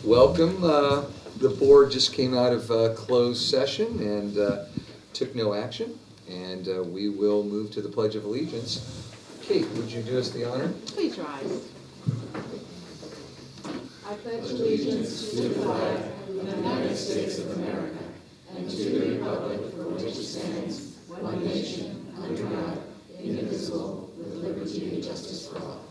Welcome. The board just came out of closed session and took no action. And we will move to the Pledge of Allegiance. Kate, would you do us the honor? Please rise. I pledge allegiance to the flag of the United States of America and to the republic for which it stands, one nation, under God, indivisible, with liberty and justice for all.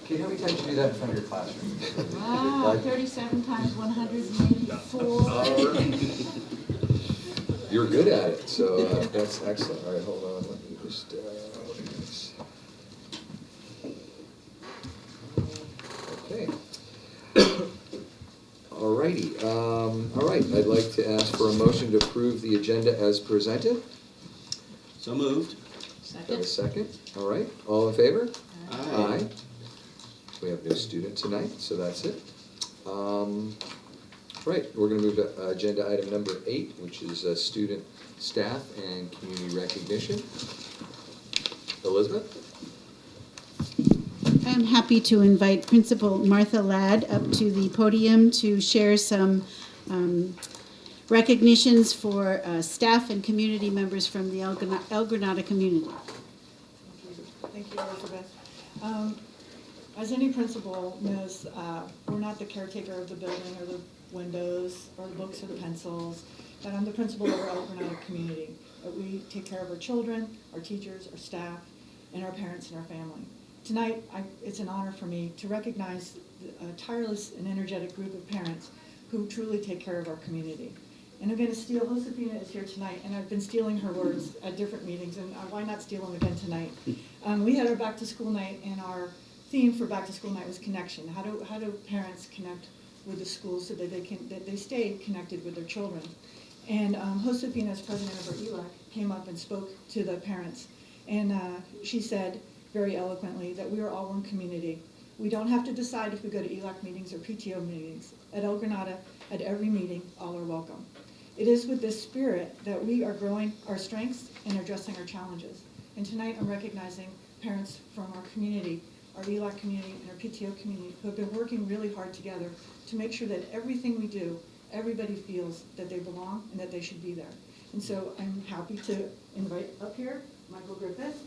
Kate, how many times did you do that in front of your classroom? Wow, 37 times 184. You're good at it, so that's excellent. All right, hold on. Let me just... Okay. All righty. All right, I'd like to ask for a motion to approve the agenda as presented. So moved. Have a second. All right. All in favor? Aye. Aye. We have no student tonight, so that's it. Right, we're going to move to agenda item number 8, which is student, staff, and community recognition. Elizabeth? I'm happy to invite Principal Martha Ladd up to the podium to share some recognitions for staff and community members from the El Granada community. Thank you, Elizabeth. As any principal knows, we're not the caretaker of the building or the windows or the books or the pencils, but I'm the principal of our El Granada community. We take care of our children, our teachers, our staff, and our parents and our family. Tonight, it's an honor for me to recognize a tireless and energetic group of parents who truly take care of our community. And I'm going to steal, Josefina is here tonight, and I've been stealing her words at different meetings, and why not steal them again tonight? We had our back to school night, and our theme for back to school night was connection. How do parents connect with the schools so that they stay connected with their children? And Josefina, as president of our ELAC, came up and spoke to the parents, and she said very eloquently that we are all one community. We don't have to decide if we go to ELAC meetings or PTO meetings. At El Granada, at every meeting, all are welcome. It is with this spirit that we are growing our strengths and addressing our challenges. And tonight I'm recognizing parents from our community, our ELAC community and our PTO community, who have been working really hard together to make sure that everything we do, everybody feels that they belong and that they should be there. And so I'm happy to invite up here Michael Griffith.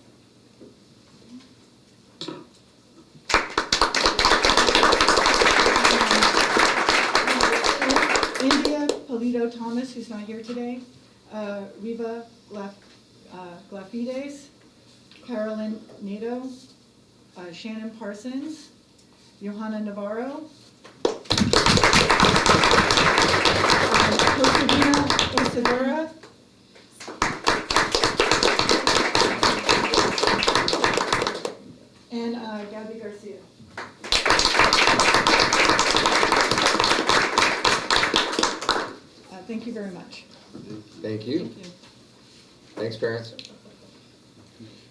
India Polito Thomas, who's not here today, Reba Glafides, Carolyn Nato, Shannon Parsons, Johanna Navarro, Josefina Isadora, and Gabby Garcia. Thank you very much. Thank you. Thank you. Thanks, parents.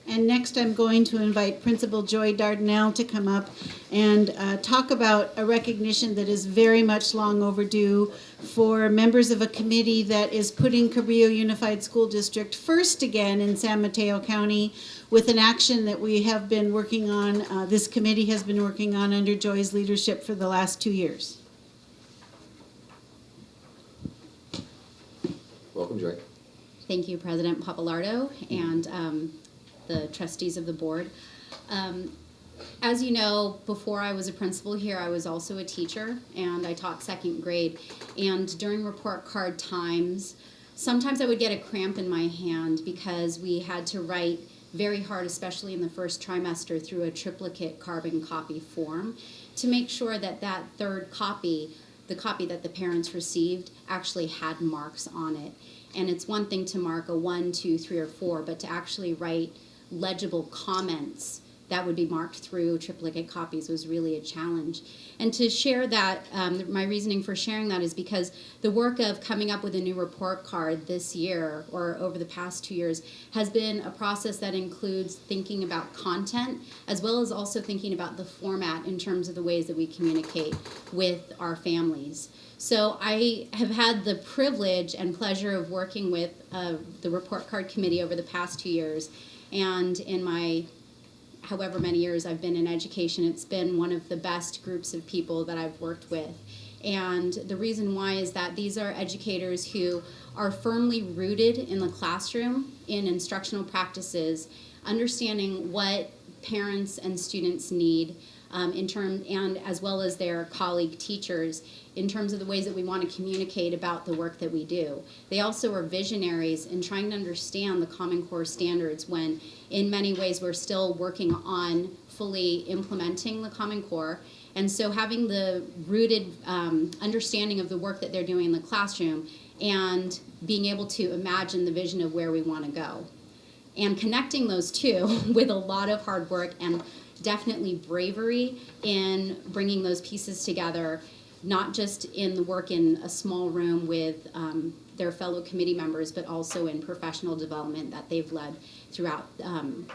And next I'm going to invite Principal Joy Dardanelle to come up and talk about a recognition that is very much long overdue for members of a committee that is putting Cabrillo Unified School District first again in San Mateo County with an action that we have been working on, this committee has been working on under Joy's leadership for the last 2 years. Welcome, Joy. Thank you, President Papalardo and the trustees of the board. As you know, before I was a principal here, I was also a teacher, and I taught second grade. And during report card times, sometimes I would get a cramp in my hand because we had to write very hard, especially in the first trimester, through a triplicate carbon copy form to make sure that that third copy, the copy that the parents received, actually had marks on it. And it's one thing to mark a 1, 2, 3, or 4, but to actually write legible comments that would be marked through triplicate copies was really a challenge. And to share that, my reasoning for sharing that is because the work of coming up with a new report card this year or over the past 2 years has been a process that includes thinking about content as well as also thinking about the format in terms of the ways that we communicate with our families. So I have had the privilege and pleasure of working with the report card committee over the past 2 years. And in my however many years I've been in education, it's been one of the best groups of people that I've worked with. And the reason why is that these are educators who are firmly rooted in the classroom, in instructional practices, understanding what parents and students need and as well as their colleague teachers in terms of the ways that we want to communicate about the work that we do. They also are visionaries in trying to understand the Common Core standards when in many ways we're still working on fully implementing the Common Core. And so having the rooted understanding of the work that they're doing in the classroom and being able to imagine the vision of where we want to go. And connecting those two with a lot of hard work and definitely bravery in bringing those pieces together, not just in the work in a small room with their fellow committee members, but also in professional development that they've led throughout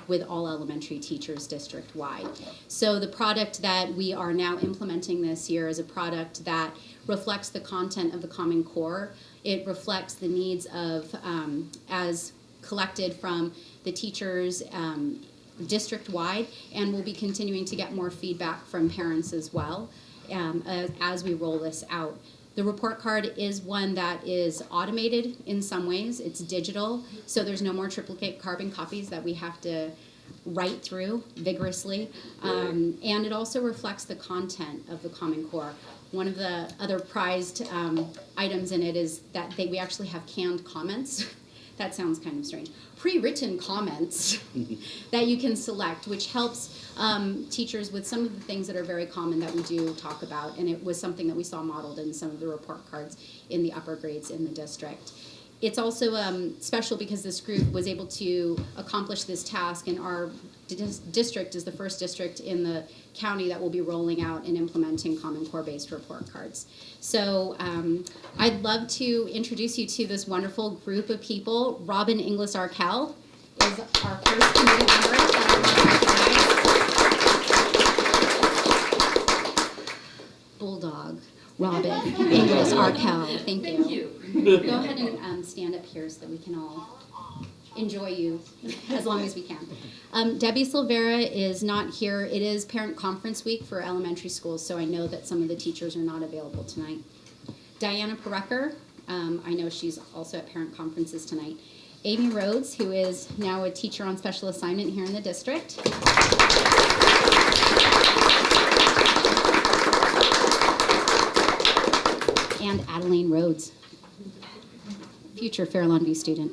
with all elementary teachers district-wide. So the product that we are now implementing this year is a product that reflects the content of the Common Core. It reflects the needs of, as collected from the teachers district-wide, and we'll be continuing to get more feedback from parents as well as we roll this out. The report card is one that is automated in some ways. It's digital, so there's no more triplicate carbon copies that we have to write through vigorously. And it also reflects the content of the Common Core. One of the other prized items in it is that we actually have canned comments. That sounds kind of strange. Pre-written comments that you can select, which helps teachers with some of the things that are very common that we do talk about, and it was something that we saw modeled in some of the report cards in the upper grades in the district. It's also special because this group was able to accomplish this task, and our district is the first district in the county that will be rolling out and implementing Common Core-based report cards. So I'd love to introduce you to this wonderful group of people. Robin Inglis Arkell is our first committee member that I want to recognize. Bulldog. Robin Inglis Arkell. Thank you. Go ahead and stand up here so that we can all enjoy you as long as we can. Debbie Silvera is not here. It is parent conference week for elementary schools, so I know that some of the teachers are not available tonight. Diana Parecker, I know she's also at parent conferences tonight. Amy Rhodes, who is now a teacher on special assignment here in the district. And Adeline Rhodes, future Fair Longview student.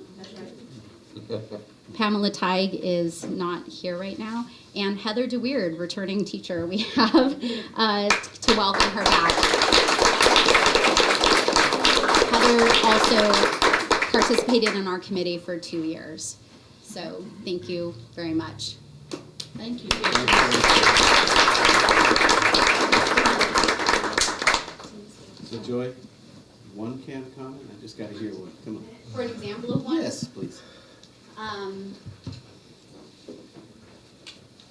Pamela Teig is not here right now. And Heather DeWeird, returning teacher, we have to welcome her back. Heather also participated in our committee for 2 years. So thank you very much. Thank you. So Joy, one canned comment? I just got to hear one. Come on. For an example of one? Yes, please.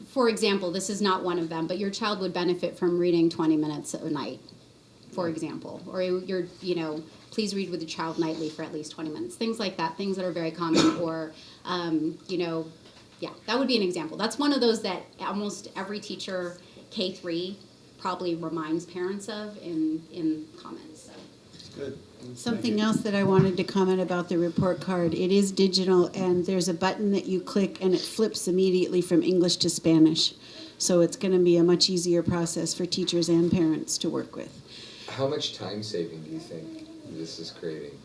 For example, this is not one of them, but your child would benefit from reading 20 minutes a night, for example. Or please read with your child nightly for at least 20 minutes. Things like that, things that are very common. Or, yeah, that would be an example. That's one of those that almost every teacher, K-3, probably reminds parents of in comments. So. Good. Something else that I wanted to comment about the report card. It is digital, and there's a button that you click, and it flips immediately from English to Spanish. So it's going to be a much easier process for teachers and parents to work with. How much time saving do you think this is creating?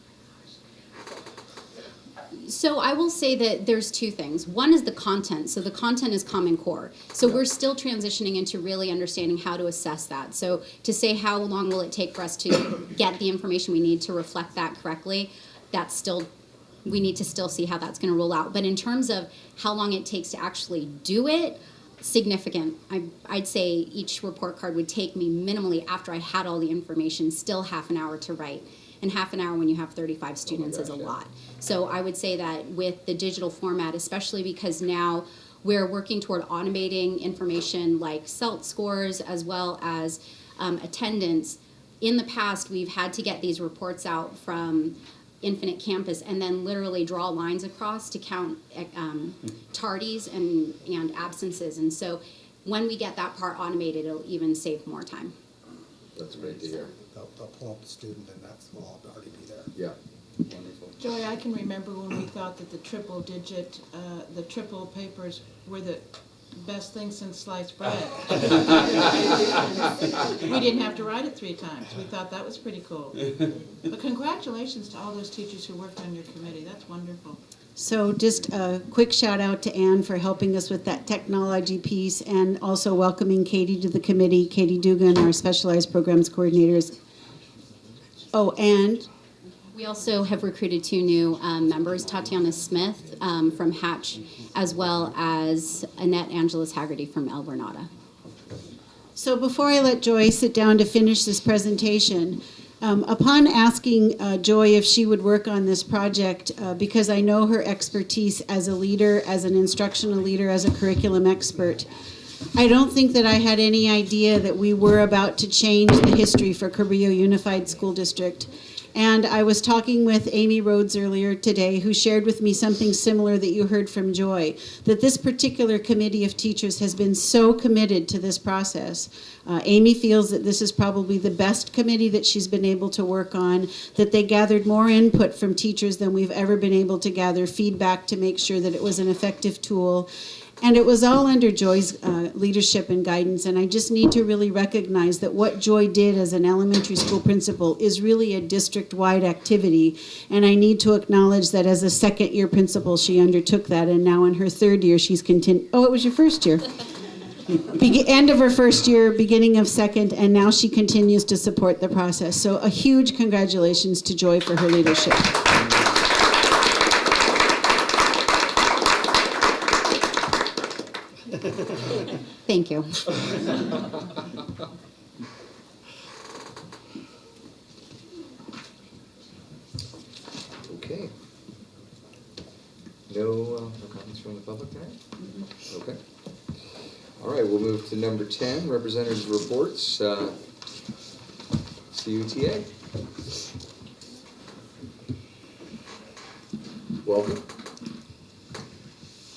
So I will say that there's two things. One is the content. So the content is Common Core. So we're still transitioning into really understanding how to assess that. So to say how long will it take for us to get the information we need to reflect that correctly, that's still, we need to still see how that's going to roll out. But in terms of how long it takes to actually do it, significant. I'd say each report card would take me minimally, after I had all the information, still half an hour to write. And half an hour when you have 35 students is a lot. So I would say that with the digital format, especially because now we're working toward automating information like CELT scores as well as attendance. In the past, we've had to get these reports out from infinite campus and then literally draw lines across to count tardies and absences. And so when we get that part automated, it'll even save more time. That's great to hear. They'll pull up the student and that's will already be there. Yeah. Wonderful. Joy, I can remember when we thought that the triple papers were the best thing since sliced bread. We didn't have to write it 3 times. We thought that was pretty cool. But congratulations to all those teachers who worked on your committee. That's wonderful. So just a quick shout out to Anne for helping us with that technology piece, and also welcoming Katie to the committee, Katie Dugan, our specialized programs coordinators. Oh, and We also have recruited 2 new members, Tatiana Smith from Hatch, as well as Annette Angeles Haggerty from El Bernata. so before I let Joy sit down to finish this presentation, upon asking Joy if she would work on this project, because I know her expertise as a leader, as an instructional leader, as a curriculum expert, I don't think that I had any idea that we were about to change the history for Cabrillo Unified School District. And I was talking with Amy Rhodes earlier today, who shared with me something similar that you heard from Joy, that this particular committee of teachers has been so committed to this process. Amy feels that this is probably the best committee that she's been able to work on, that they gathered more input from teachers than we've ever been able to gather feedback to make sure that it was an effective tool. And it was all under Joy's leadership and guidance, and I just need to really recognize that what Joy did as an elementary school principal is really a district-wide activity, and I need to acknowledge that as a second-year principal, she undertook that, and now in her 3rd year, she's continued. Oh, it was your 1st year. End of her 1st year, beginning of 2nd, and now she continues to support the process. So a huge congratulations to Joy for her leadership. Thank you. Okay. No comments from the public tonight? Okay. All right, we'll move to number 10, representatives' reports. CUTA. Welcome.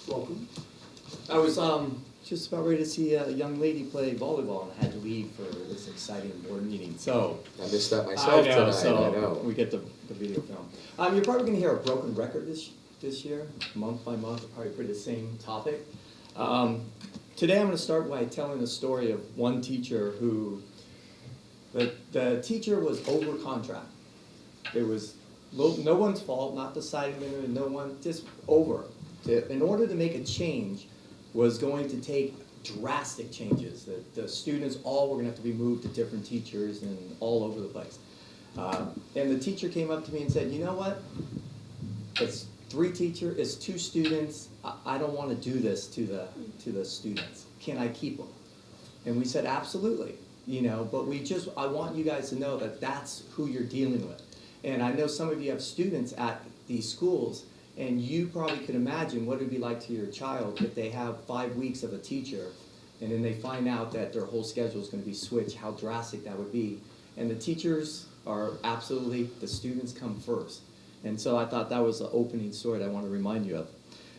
Welcome. I was just about ready to see a young lady play volleyball and I had to leave for this exciting board meeting. So I missed that myself tonight, I know. We get the video film. You're probably going to hear a broken record this year, month by month. We'll probably put the same topic. Today I'm going to start by telling the story of one teacher who, the teacher was over contract. It was no one's fault, not the side administrator, no one, just over. In order to make a change, was going to take drastic changes. The students all were going to have to be moved to different teachers and all over the place. And the teacher came up to me and said, you know what? It's 3 teachers, it's 2 students. I don't want to do this to the students. Can I keep them? And we said, absolutely. But I want you guys to know that that's who you're dealing with. And I know some of you have students at these schools, and you probably could imagine what it would be like to your child if they have 5 weeks of a teacher, and then they find out that their whole schedule is going to be switched, how drastic that would be. And the teachers are absolutely, the students come first. And so I thought that was the opening story that I want to remind you of.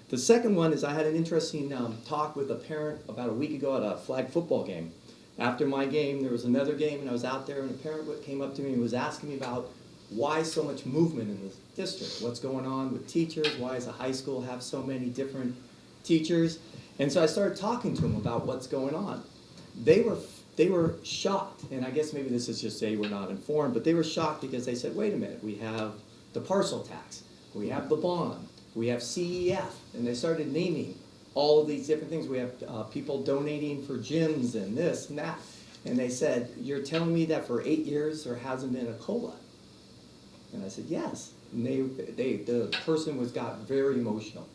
The second one is I had an interesting talk with a parent about a week ago at a flag football game. After my game, there was another game, and I was out there, and a parent came up to me and was asking me about why so much movement in the district? What's going on with teachers? Why does a high school have so many different teachers? And so I started talking to them about what's going on. They were shocked, and I guess maybe this is just they were not informed, but they were shocked because they said, wait a minute, we have the parcel tax, we have the bond, we have CEF, and they started naming all of these different things. We have people donating for gyms and this and that. And they said, you're telling me that for 8 years there hasn't been a COLA? And I said, yes. And the person got very emotional,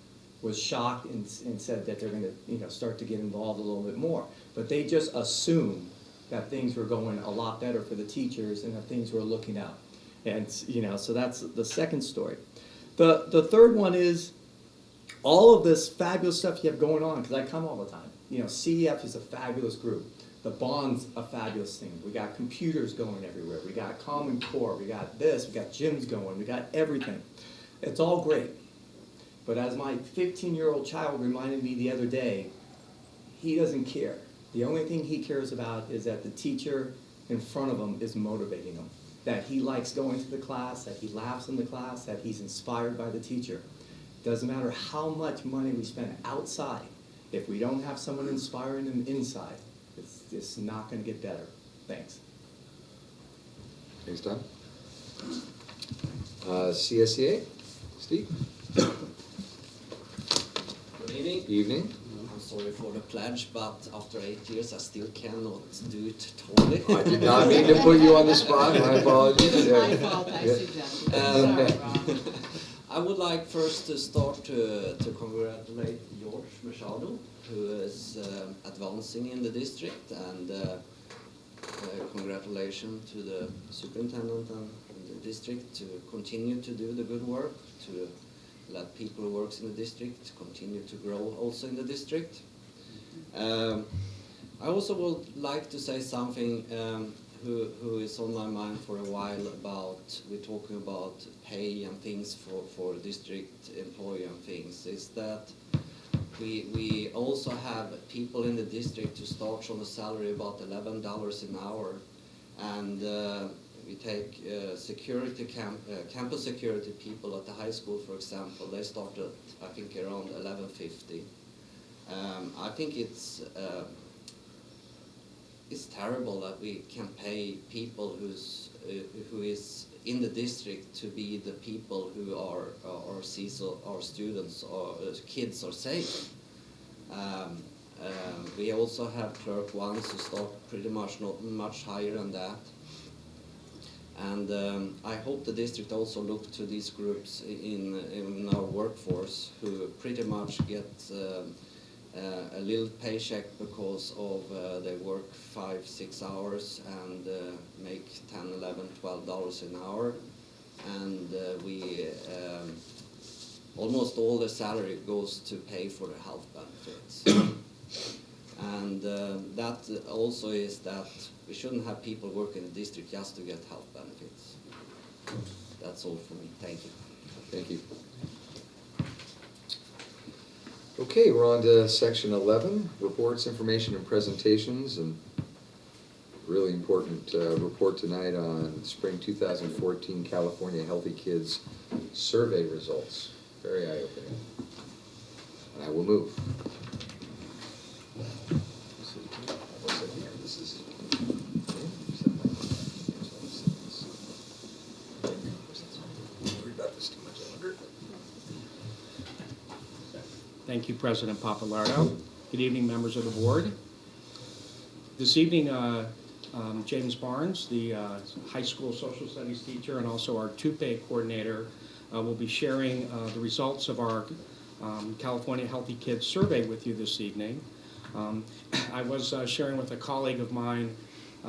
was shocked, and said that they're going to start to get involved a little bit more. But they just assumed that things were going a lot better for the teachers and that things were looking out. And so that's the second story. The third one is all of this fabulous stuff you have going on, because I come all the time. CEF is a fabulous group. The bond's a fabulous thing. We got computers going everywhere. We got Common Core. We got this. We got gyms going. We got everything. It's all great. But as my 15-year-old child reminded me the other day, he doesn't care. The only thing he cares about is that the teacher in front of him is motivating him, that he likes going to the class, that he laughs in the class, that he's inspired by the teacher. Doesn't matter how much money we spend outside, if we don't have someone inspiring them inside, it's not going to get better. Thanks. Thanks, Tom. CSEA, Steve? Good evening. Evening. I'm sorry for the pledge, but after 8 years I still cannot do it totally. I did not mean to put you on the spot, my apologies. It was my fault, I suggested. Sorry, Ron. I would like first to start to congratulate George Machado, who is advancing in the district, and congratulations to the superintendent and the district to continue to do the good work, to let people who work in the district continue to grow also in the district. I also would like to say something who is on my mind for a while about, we're talking about pay and things for district employee and things, is that we also have people in the district who start on a salary about $11 an hour, and we take campus security people at the high school, for example. They start at, I think, around $11.50. I think it's terrible that we can pay people who is in the district to be the people who our students or kids are safe. We also have clerk ones who start pretty much not much higher than that. And I hope the district also look to these groups in our workforce who pretty much get a little paycheck because of they work 5-6 hours and make $10, $11, $12 an hour, and we almost all the salary goes to pay for the health benefits. And that also is that we shouldn't have people work in the district just to get health benefits. That's all for me. Thank you. Thank you. Okay, we're on to section 11, reports, information, and presentations, and really important report tonight on spring 2014 California Healthy Kids survey results. Very eye-opening. And I will move. Thank you, President Papalardo. Good evening, members of the board. This evening, James Barnes, the high school social studies teacher and also our two-pay coordinator, will be sharing the results of our California Healthy Kids survey with you this evening. I was sharing with a colleague of mine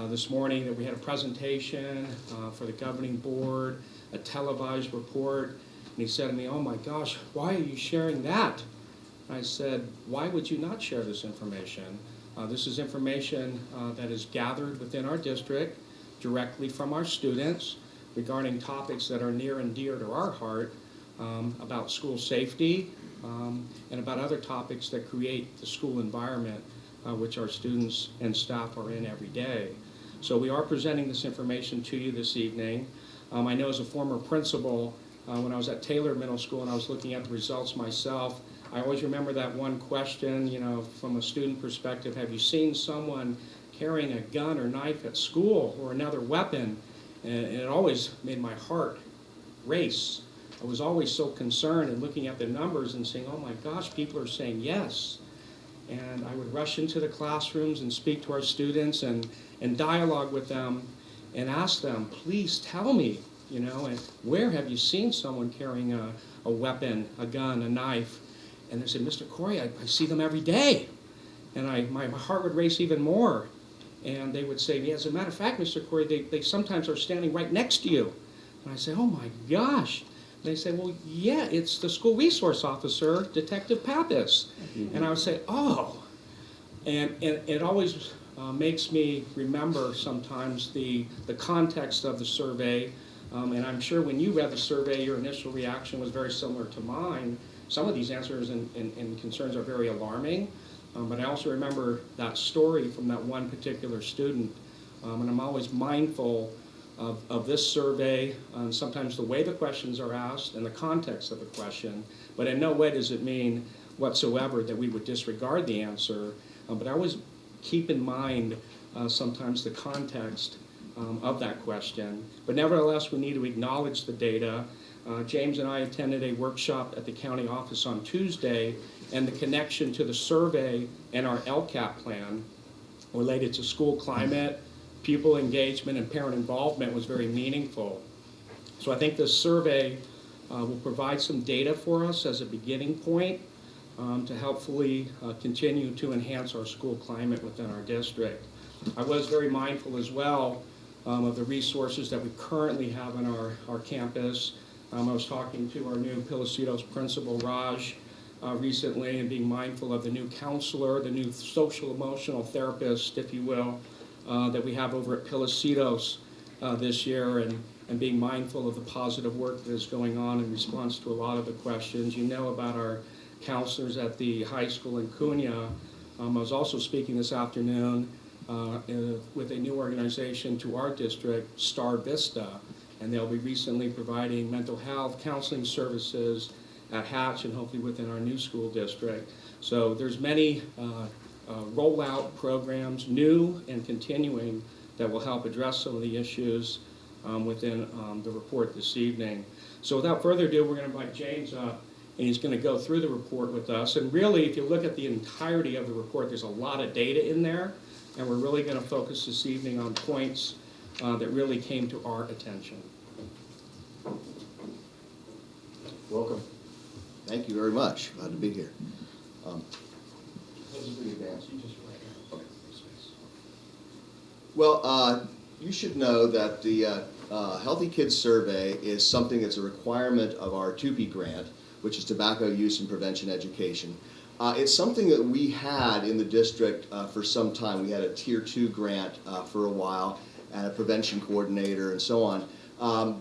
this morning that we had a presentation for the governing board, a televised report, and he said to me, "Oh my gosh, why are you sharing that?" I said, "Why would you not share this information? This is information that is gathered within our district directly from our students regarding topics that are near and dear to our heart about school safety and about other topics that create the school environment which our students and staff are in every day." So we are presenting this information to you this evening. I know as a former principal, when I was at Taylor Middle School and I was looking at the results myself, I always remember that one question, you know, from a student perspective: have you seen someone carrying a gun or knife at school or another weapon? And it always made my heart race. I was always so concerned and looking at the numbers and saying, oh my gosh, people are saying yes. And I would rush into the classrooms and speak to our students and dialogue with them and ask them, please tell me, you know, and where have you seen someone carrying a weapon, a gun, a knife? And they said, Mr. Corey, I see them every day. And my heart would race even more. And they would say, yeah, as a matter of fact, Mr. Corey, they sometimes are standing right next to you. And I say, oh my gosh. And they say, well, yeah, it's the school resource officer, Detective Pappas. Mm-hmm. And I would say, oh. And it always makes me remember sometimes the context of the survey. And I'm sure when you read the survey, your initial reaction was very similar to mine. Some of these answers and concerns are very alarming, but I also remember that story from that one particular student. And I'm always mindful of this survey, and sometimes the way the questions are asked and the context of the question, but in no way does it mean whatsoever that we would disregard the answer, but I always keep in mind sometimes the context of that question. But nevertheless, we need to acknowledge the data. James and I attended a workshop at the county office on Tuesday, and the connection to the survey and our LCAP plan related to school climate, pupil engagement, and parent involvement was very meaningful. So I think this survey will provide some data for us as a beginning point to helpfully continue to enhance our school climate within our district. I was very mindful as well of the resources that we currently have on our campus. I was talking to our new Pilicitos principal, Raj, recently, and being mindful of the new counselor, the new social emotional therapist, if you will, that we have over at Pilicitos this year, and being mindful of the positive work that is going on in response to a lot of the questions. You know about our counselors at the high school in Cunha. I was also speaking this afternoon with a new organization to our district, Star Vista, and they'll be recently providing mental health counseling services at Hatch and hopefully within our new school district. So there's many rollout programs, new and continuing, that will help address some of the issues within the report this evening. So without further ado, we're going to invite James up, and he's going to go through the report with us. And really, if you look at the entirety of the report, there's a lot of data in there, and we're really going to focus this evening on points that really came to our attention. Welcome. Thank you very much. Glad to be here. Well, you should know that the Healthy Kids Survey is something that's a requirement of our TUPE grant, which is Tobacco Use and Prevention Education. It's something that we had in the district for some time. We had a Tier 2 grant for a while, and a prevention coordinator and so on.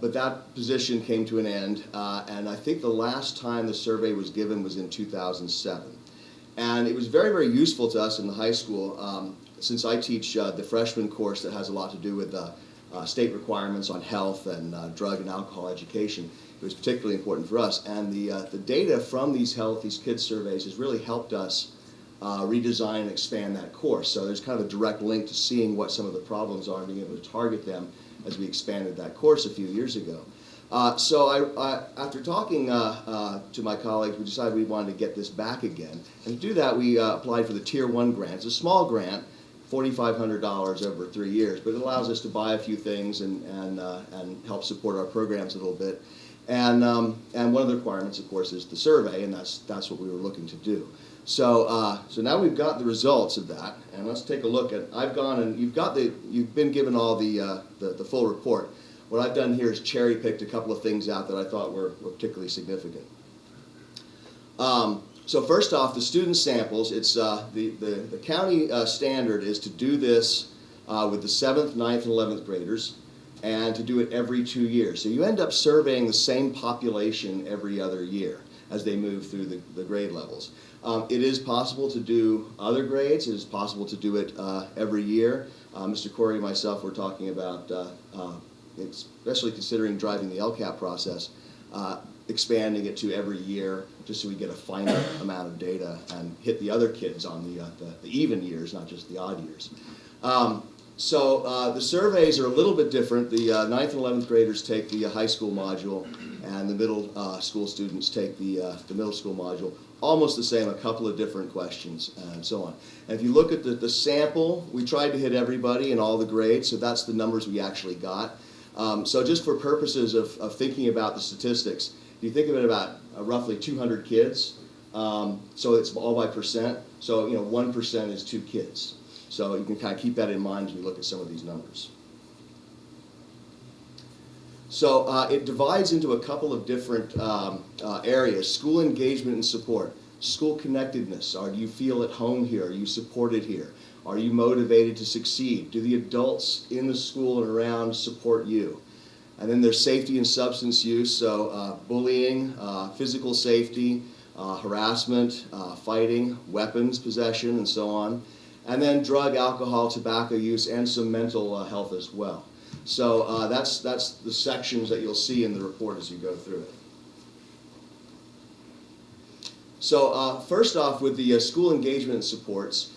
But that position came to an end, and I think the last time the survey was given was in 2007. And it was very, very useful to us in the high school, since I teach the freshman course that has a lot to do with state requirements on health and drug and alcohol education. It was particularly important for us. And the data from these kids surveys has really helped us redesign and expand that course. So there's kind of a direct link to seeing what some of the problems are and being able to target them as we expanded that course a few years ago. So after talking to my colleagues, we decided we wanted to get this back again. And to do that, we applied for the Tier 1 grant. It's a small grant, $4,500 over 3 years, but it allows us to buy a few things and help support our programs a little bit. And one of the requirements, of course, is the survey, and that's what we were looking to do. So now we've got the results of that, and let's take a look at. I've gone and you've been given all the full report. What I've done here is cherry-picked a couple of things out that I thought were particularly significant. So first off, the student samples. It's the county standard is to do this with the 7th, 9th, and 11th graders, and to do it every 2 years. So you end up surveying the same population every other year as they move through the grade levels. It is possible to do other grades. It is possible to do it every year. Mr. Corey and myself were talking about, especially considering driving the LCAP process, expanding it to every year just so we get a finite amount of data and hit the other kids on the even years, not just the odd years. So the surveys are a little bit different. The 9th and 11th graders take the high school module, and the middle school students take the middle school module. Almost the same, a couple of different questions, and so on. And if you look at the sample, we tried to hit everybody in all the grades, so that's the numbers we actually got. So just for purposes of thinking about the statistics, if you think of it about roughly 200 kids, so it's all by percent, so 1% is 2 kids. So you can kind of keep that in mind as we look at some of these numbers. So it divides into a couple of different areas: school engagement and support, school connectedness. Do you feel at home here? Are you supported here? Are you motivated to succeed? Do the adults in the school and around support you? And then there's safety and substance use, so bullying, physical safety, harassment, fighting, weapons possession, and so on. And then drug, alcohol, tobacco use, and some mental health as well. So that's the sections that you'll see in the report as you go through it. So first off, with the school engagement supports,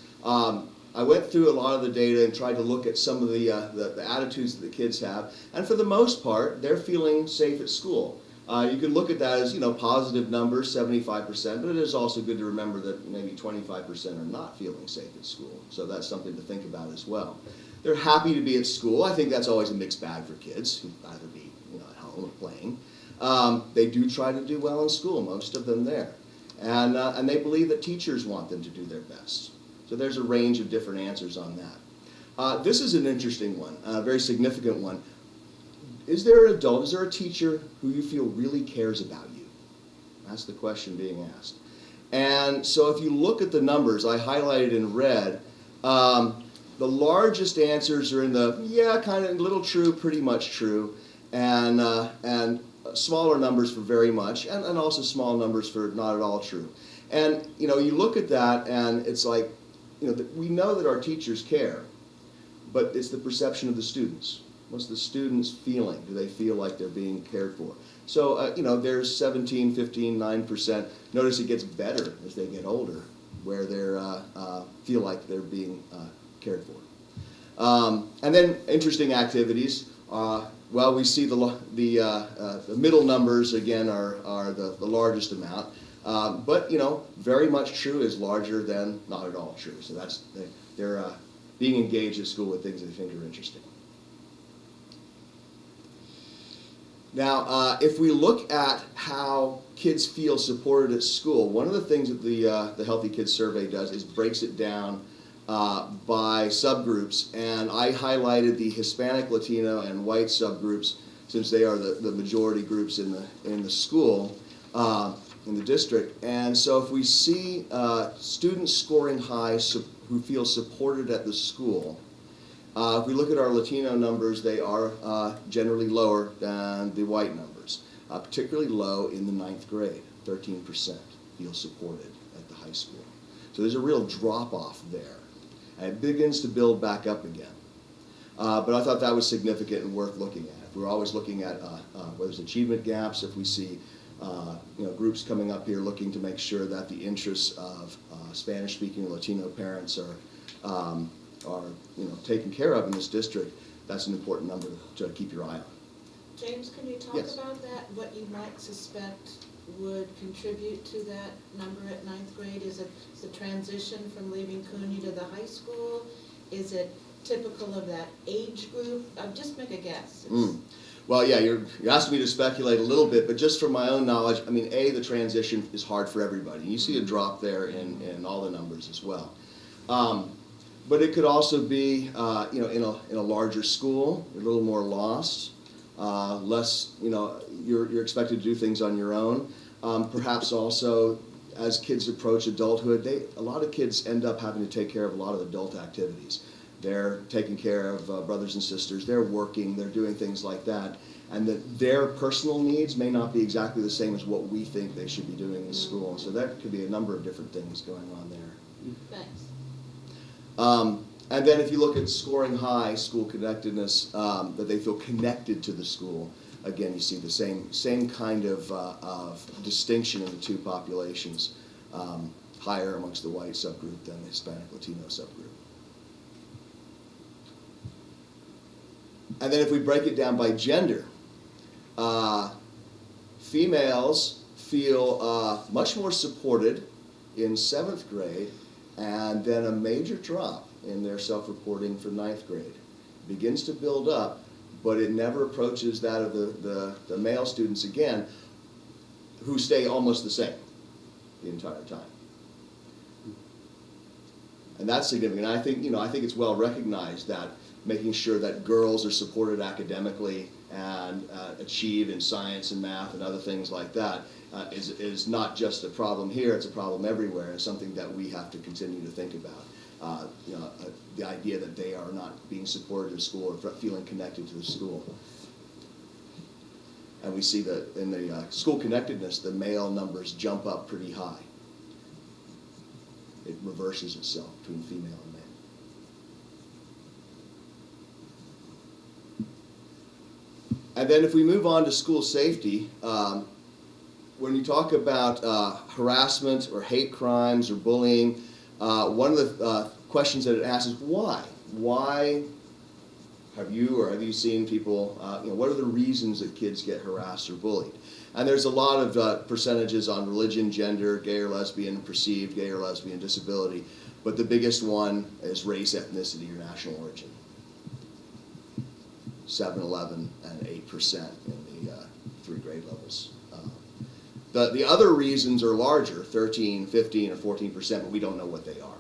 I went through a lot of the data and tried to look at some of the attitudes that the kids have, and for the most part, they're feeling safe at school. You could look at that as, positive numbers, 75%, but it is also good to remember that maybe 25% are not feeling safe at school, so that's something to think about as well. They're happy to be at school. I think that's always a mixed bag for kids who'd rather be at home or playing. They do try to do well in school, most of them there, and they believe that teachers want them to do their best. So there's a range of different answers on that. This is an interesting one, a very significant one. Is there an adult, is there a teacher who you feel really cares about you? That's the question being asked. And so if you look at the numbers, I highlighted in red, the largest answers are in the, kind of little true, pretty much true, and smaller numbers for very much, and also small numbers for not at all true. And, you look at that and it's like, we know that our teachers care, but it's the perception of the students. What's the students feeling? Do they feel like they're being cared for? So, there's 17, 15, 9%. Notice it gets better as they get older, where they feel like they're being cared for. And then interesting activities. Well, we see the middle numbers, again, are the largest amount. But, very much true is larger than not at all true. So they're being engaged at school with things they think are interesting. Now, if we look at how kids feel supported at school, one of the things that the Healthy Kids Survey does is breaks it down by subgroups. And I highlighted the Hispanic, Latino, and white subgroups since they are the majority groups in the school. In the district. And so if we see students scoring high who feel supported at the school, if we look at our Latino numbers, they are generally lower than the white numbers, particularly low in the 9th grade. 13% feel supported at the high school. So there's a real drop-off there. And it begins to build back up again. But I thought that was significant and worth looking at. We're always looking at whether there's achievement gaps, if we see groups coming up here looking to make sure that the interests of Spanish-speaking Latino parents are taken care of in this district. That's an important number to keep your eye on. James, can you talk about that? What you might suspect would contribute to that number at 9th grade? Is it the transition from leaving CUNY to the high school? Is it typical of that age group? Just make a guess. Well, yeah, you're asking me to speculate a little bit, but just from my own knowledge, I mean, the transition is hard for everybody. You see a drop there in all the numbers as well. But it could also be, in a larger school, you're a little more lost, less, you're expected to do things on your own. Perhaps also, as kids approach adulthood, a lot of kids end up having to take care of a lot of adult activities. They're taking care of brothers and sisters, they're working, they're doing things like that, and that their personal needs may not be exactly the same as what we think they should be doing in school. So that could be a number of different things going on there. Thanks. And then if you look at scoring high, school connectedness, that they feel connected to the school, again, you see the same kind of distinction in the two populations, higher amongst the white subgroup than the Hispanic Latino subgroup. And then if we break it down by gender, females feel much more supported in 7th grade, and then a major drop in their self-reporting for 9th grade. It begins to build up, but it never approaches that of the male students again, who stay almost the same the entire time. And that's significant. I think it's well recognized that making sure that girls are supported academically and achieve in science and math and other things like that is not just a problem here, it's a problem everywhere, and something that we have to continue to think about. the idea that they are not being supported in school or feeling connected to the school. And we see that in the school connectedness, the male numbers jump up pretty high. It reverses itself between female and male. And then if we move on to school safety, when you talk about harassment or hate crimes or bullying, one of the questions that it asks is why? Why have you seen people, what are the reasons that kids get harassed or bullied? And there's a lot of percentages on religion, gender, gay or lesbian, perceived gay or lesbian, disability, but the biggest one is race, ethnicity, or national origin. 7, 11, and 8% in the 3 grade levels. The other reasons are larger, 13, 15, or 14%, but we don't know what they are.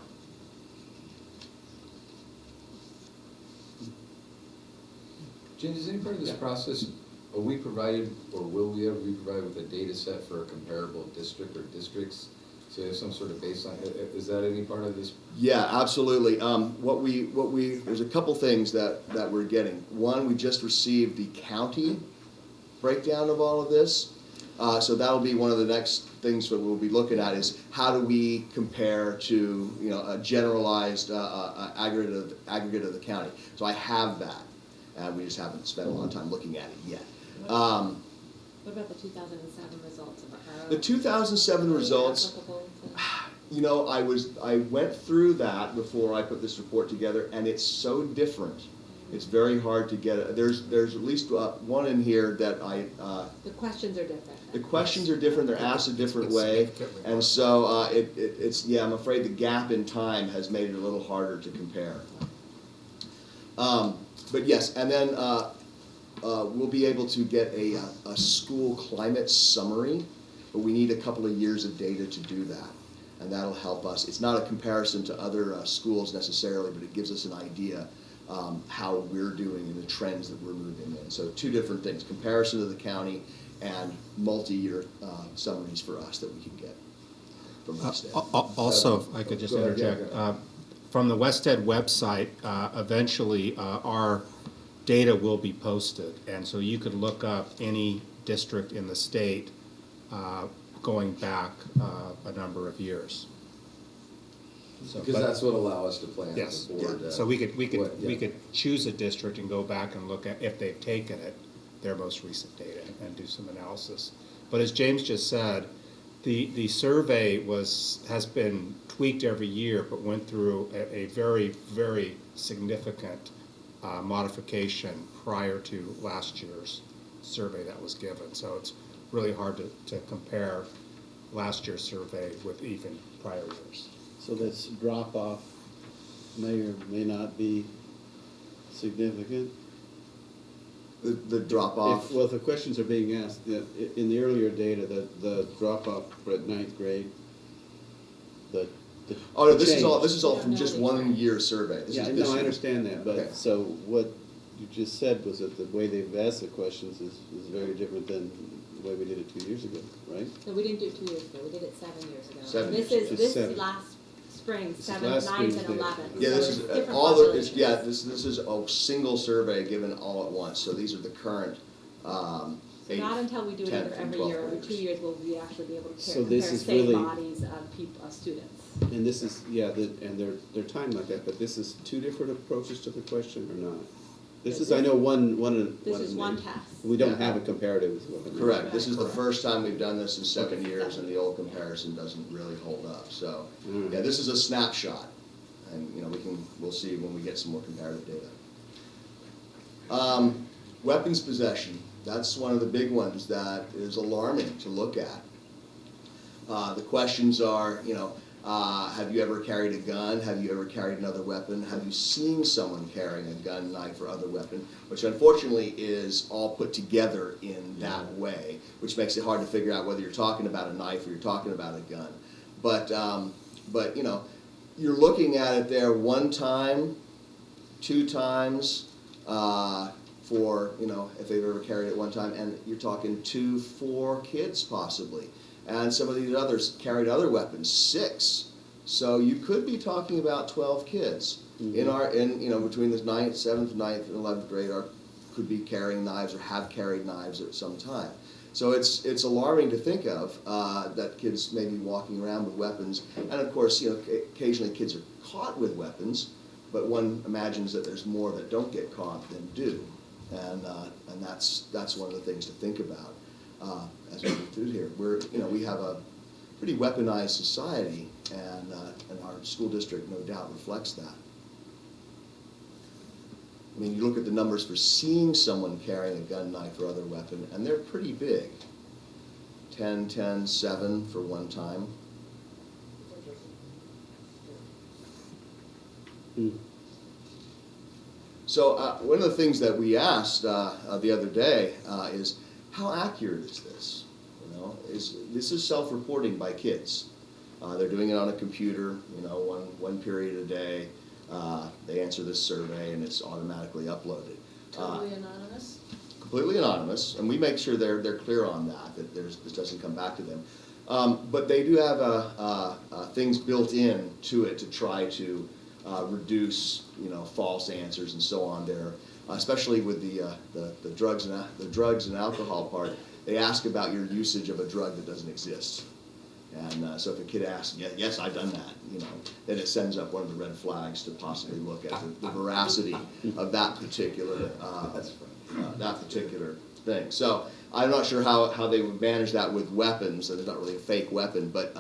James, is any part of this process, are we provided, or will we ever be provided with a data set for a comparable district or districts? So you have some sort of baseline, is that any part of this? Yeah, absolutely. There's a couple things that we're getting. One, we just received the county breakdown of all of this. So that'll be one of the next things that we'll be looking at is how do we compare to a generalized aggregate of the county. So I have that. We just haven't spent a lot of time looking at it yet. What about the 2007 results? The 2007 results, I went through that before I put this report together, and it's so different. It's very hard to get it. There's at least one in here that the questions are different. The questions are different. They're asked a different way, and so I'm afraid the gap in time has made it a little harder to compare. But yes, and then we'll be able to get a school climate summary, but we need a couple of years of data to do that, and that'll help us. It's not a comparison to other schools necessarily, but it gives us an idea how we're doing and the trends that we're moving in. So 2 different things, comparison to the county and multi-year summaries for us that we can get from WestEd. Also, if I could just interject, from the WestEd website, eventually our data will be posted, and so you could look up any district in the state going back a number of years. So, because that's what allow us to plan yes, the board. yeah. So we could choose a district and go back and look at if they've taken it, their most recent data, and do some analysis. But as James just said, the survey has been tweaked every year, but went through a very, very significant modification prior to last year's survey that was given. So it's really hard to compare last year's survey with even prior years. So this drop-off may or may not be significant? The drop-off? Well, if the questions are being asked, in the earlier data, the drop-off for 9th grade, no, this is all from just 1 year survey. I understand that, but okay. So what you just said was that the way they've asked the questions is very different than the way we did it 2 years ago, right? No, we didn't do it 2 years ago. We did it 7 years ago. 7 This years is ago. this 7. last spring, This 7th, last 9th, spring's and data. 11th. Yeah, So this it's is different all populations. this is a single survey given all at once. So these are the current. So not until we do it 10 either from every 12 year, every graders. 2 years will we actually be able to So compare this is same really- bodies of students. And this is, and they're timed like that, but this is 2 different approaches to the question or not? This is, I know, one. This is one test. We don't have a comparative. Is what I mean. Correct. This is the first time we've done this in 7 years, and the old comparison doesn't really hold up. So, yeah, this is a snapshot, and we'll see when we get some more comparative data. Weapons possession. That's one of the big ones that is alarming to look at. The questions are, have you ever carried a gun? Have you ever carried another weapon? Have you seen someone carrying a gun, knife, or other weapon? Which unfortunately is all put together in that way, which makes it hard to figure out whether you're talking about a knife or you're talking about a gun. But you're looking at it there 1 time, 2 times, for, if they've ever carried it 1 time, and you're talking 2, 4 kids possibly. And some of these others carried other weapons, 6. So you could be talking about 12 kids between the 7th, 9th, and 11th grade could be carrying knives or have carried knives at some time. So it's alarming to think of that kids may be walking around with weapons, and of course, occasionally kids are caught with weapons, but one imagines that there's more that don't get caught than do, and that's one of the things to think about as we move through here. We have a pretty weaponized society, and our school district no doubt reflects that. I mean, you look at the numbers for seeing someone carrying a gun, knife, or other weapon, and they're pretty big. 10, 10, 7 for one time. So one of the things that we asked the other day is, how accurate is this? This is self-reporting by kids. They're doing it on a computer, one period a day. They answer this survey and it's automatically uploaded. Totally anonymous? Completely anonymous, and we make sure they're clear on that this doesn't come back to them. But they do have things built in to it to try to reduce false answers and so on there, especially with the drugs and alcohol part. They ask about your usage of a drug that doesn't exist. And so if a kid asks, yes, I've done that, then it sends up one of the red flags to possibly look at the veracity of that particular thing. So I'm not sure how they would manage that with weapons. So there's not really a fake weapon, but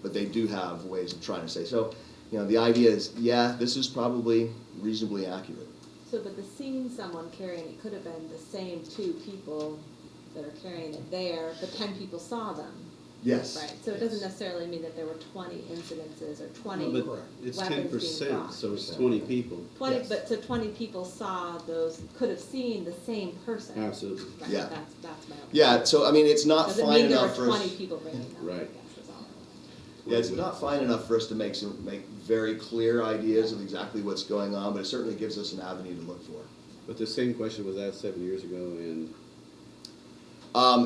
they do have ways of trying to say. So the idea is, this is probably reasonably accurate. So, but the seeing someone carrying it could have been the same 2 people that are carrying it there, but 10 people saw them. Yes. Right. So it doesn't necessarily mean that there were 20 incidences or 20 No, but it's weapons 10%, being brought. so it's 20 people. 20, Yes. but so 20 people saw those, could have seen the same person. Absolutely. Right. Yeah. That's my own. Yeah, so I mean, it's not Doesn't fine mean there enough were for 20 us. people bringing them. Right. I guess is all. Yeah, it's not fine enough for us to make very clear ideas of exactly what's going on, but it certainly gives us an avenue to look for. But the same question was asked 7 years ago, and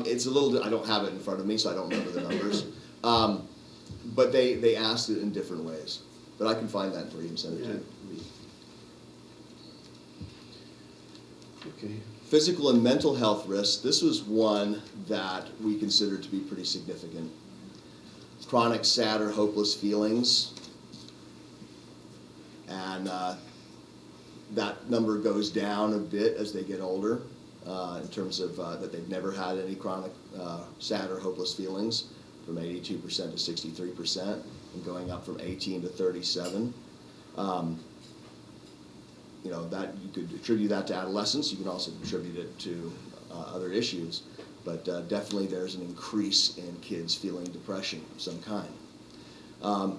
It's a little. I don't have it in front of me, so I don't remember the numbers. But they asked it in different ways. But I can find that for you and send it to you. Okay. Physical and mental health risks. This was one that we considered to be pretty significant. Chronic, sad, or hopeless feelings. And that number goes down a bit as they get older in terms of that they've never had any chronic, sad, or hopeless feelings, from 82% to 63%, and going up from 18 to 37. That you could attribute that to adolescence. You can also contribute it to other issues, but definitely there's an increase in kids feeling depression of some kind.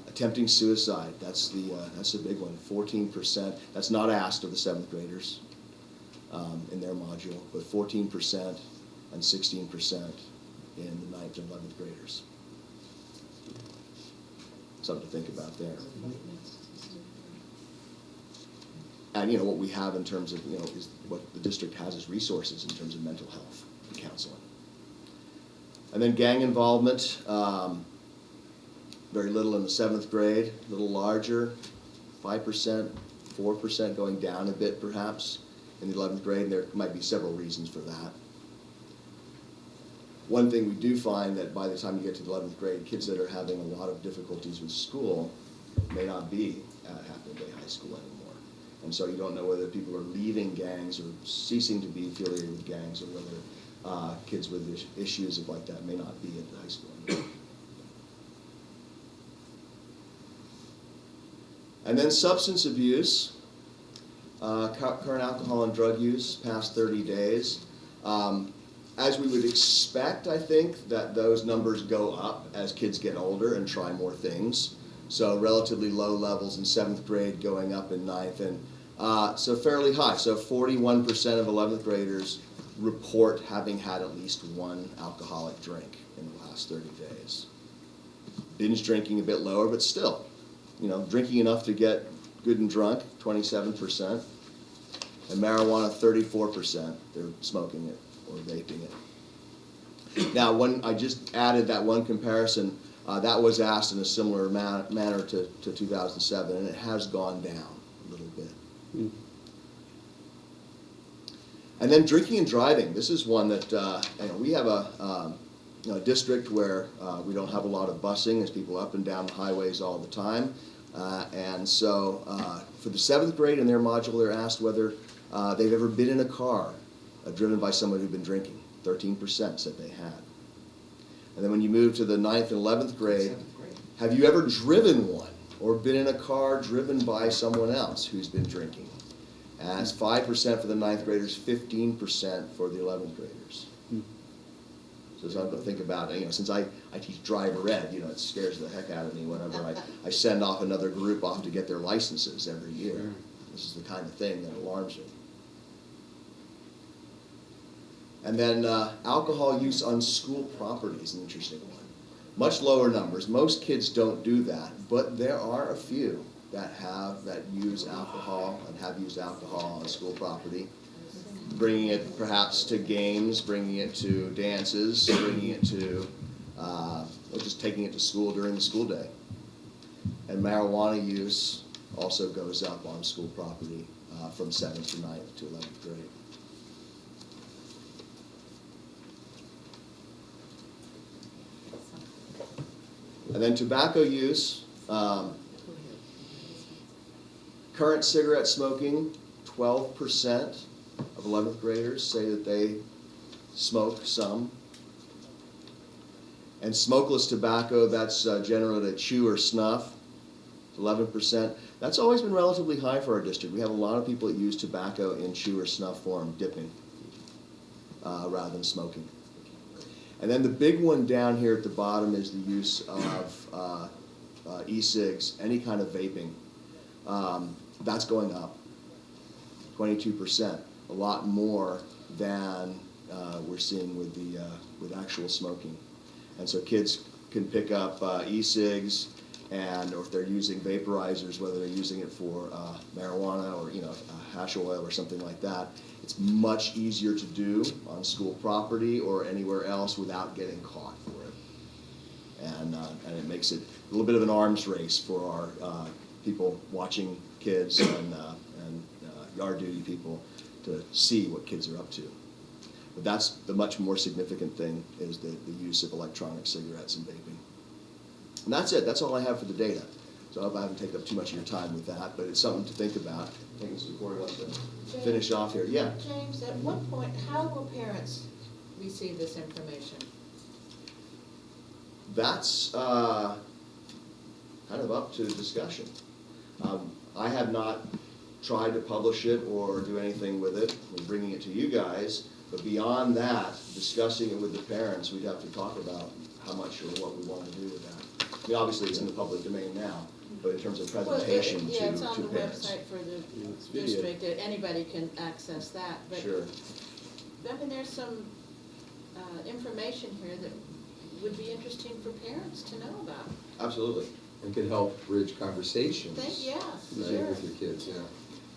Attempting suicide, that's the big one. 14%. That's not asked of the 7th graders in their module, but 14% and 16% in the 9th and 11th graders. Something to think about there. And what we have in terms of is what the district has as resources in terms of mental health and counseling. And then gang involvement, very little in the 7th grade, a little larger, 5%, 4% going down a bit perhaps in the 11th grade, and there might be several reasons for that. One thing we do find that by the time you get to the 11th grade, kids that are having a lot of difficulties with school may not be at Half Day High School anymore. And so you don't know whether people are leaving gangs or ceasing to be affiliated with gangs, or whether kids with issues like that may not be at the high school anymore. And then substance abuse, current alcohol and drug use, past 30 days. As we would expect, I think, that those numbers go up as kids get older and try more things. So relatively low levels in 7th grade, going up in 9th, and so fairly high. So 41% of 11th graders report having had at least one alcoholic drink in the last 30 days. Binge drinking a bit lower, but still, drinking enough to get good and drunk, 27%. And marijuana, 34%. They're smoking it or vaping it. Now, I just added that one comparison That was asked in a similar manner to 2007, and it has gone down a little bit. And then drinking and driving. This is one that we have a district where we don't have a lot of busing. There's people up and down the highways all the time. And so for the 7th grade in their module, they're asked whether they've ever been in a car driven by someone who'd been drinking. 13% said they had. And then when you move to the 9th and 11th grade, have you ever driven one or been in a car driven by someone else who's been drinking? And it's 5% for the 9th graders, 15% for the 11th graders. So as I'm going to think about it, since I teach driver ed, it scares the heck out of me whenever I send off another group off to get their licenses every year. This is the kind of thing that alarms me. And then alcohol use on school property is an interesting one. Much lower numbers. Most kids don't do that, but there are a few that use alcohol and have used alcohol on school property. Bringing it perhaps to games, bringing it to dances, bringing it to, or just taking it to school during the school day. And marijuana use also goes up on school property from 7th to 9th to 11th grade. And then tobacco use. Current cigarette smoking, 12% of 11th graders say that they smoke some. And smokeless tobacco, that's generally to chew or snuff, 11%. That's always been relatively high for our district. We have a lot of people that use tobacco in chew or snuff form, dipping, rather than smoking. And then the big one down here at the bottom is the use of e-cigs, any kind of vaping. That's going up, 22%, a lot more than we're seeing with actual smoking. And so kids can pick up e-cigs, or if they're using vaporizers, whether they're using it for marijuana or hash oil or something like that, it's much easier to do on school property or anywhere else without getting caught for it. And it makes it a little bit of an arms race for our people watching kids and yard duty people to see what kids are up to. But that's the much more significant thing, is the use of electronic cigarettes and vaping. And that's it. That's all I have for the data. So I hope I haven't taken up too much of your time with that, but it's something to think about. I think Mr. Corey wants to finish off here. Yeah? James, at what point, how will parents receive this information? That's kind of up to discussion. I have not tried to publish it or do anything with it. We're bringing it to you guys. But beyond that, discussing it with the parents, we'd have to talk about how much or what we want to do with that. I mean, obviously, it's in the public domain now, but in terms of presentation to parents. Yeah, it's on the website for the district. Anybody can access that. But sure. I mean, there's some information here that would be interesting for parents to know about. Absolutely. And could help bridge conversations. Yeah, right, sure. with your kids, yeah.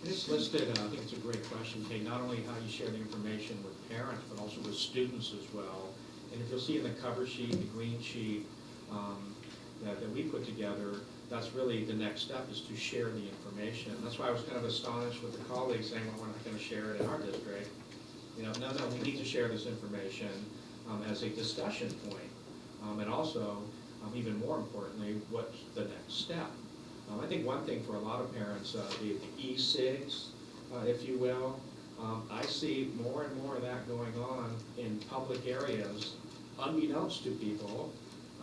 It's listed, I think it's a great question, Kate, not only how you share the information with parents, but also with students as well. And if you'll see in the cover sheet, the green sheet that we put together, that's really the next step, is to share the information. That's why I was kind of astonished with the colleagues saying, well, we're not going to share it in our district. No, we need to share this information as a discussion point. And also, even more importantly, what's the next step? I think one thing for a lot of parents, the e-cigs, if you will, I see more and more of that going on in public areas, unbeknownst to people.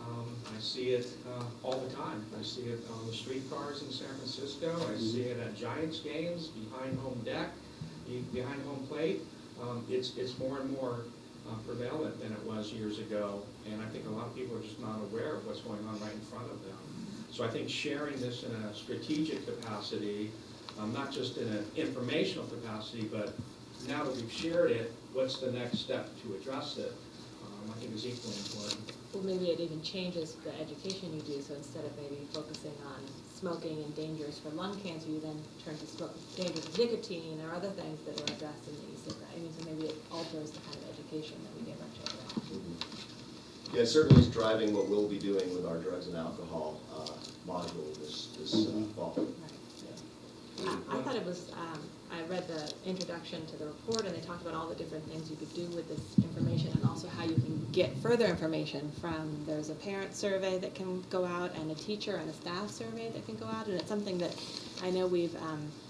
I see it all the time. I see it on the streetcars in San Francisco. I see it at Giants games, behind home deck, behind home plate. It's more and more prevalent than it was years ago, and I think a lot of people are just not aware of what's going on right in front of them. So I think sharing this in a strategic capacity, not just in an informational capacity, but now that we've shared it, what's the next step to address it, I think is equally important. Well, maybe it even changes the education you do, so instead of maybe focusing on smoking and dangers for lung cancer, you then turn to dangers of nicotine or other things that are addressed in the e-cigarette. I mean, so maybe it alters the kind of education that we give our children. Yeah, it certainly is driving what we'll be doing with our drugs and alcohol module this fall. I thought it was, I read the introduction to the report, and they talked about all the different things you could do with this information, and also how you can get further information from, there's a parent survey that can go out, and a teacher and a staff survey that can go out, and it's something that I know we've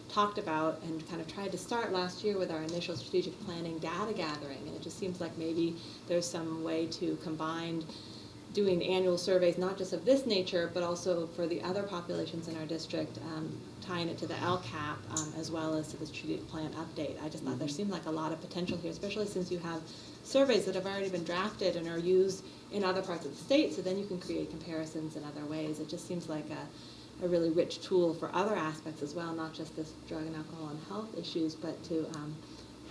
talked about and kind of tried to start last year with our initial strategic planning data gathering, and it just seems like maybe there's some way to combine doing annual surveys, not just of this nature, but also for the other populations in our district, tying it to the LCAP as well as to the strategic plan update. I just thought there seemed like a lot of potential here, especially since you have surveys that have already been drafted and are used in other parts of the state, so then you can create comparisons in other ways. It just seems like a really rich tool for other aspects as well, not just this drug and alcohol and health issues, but to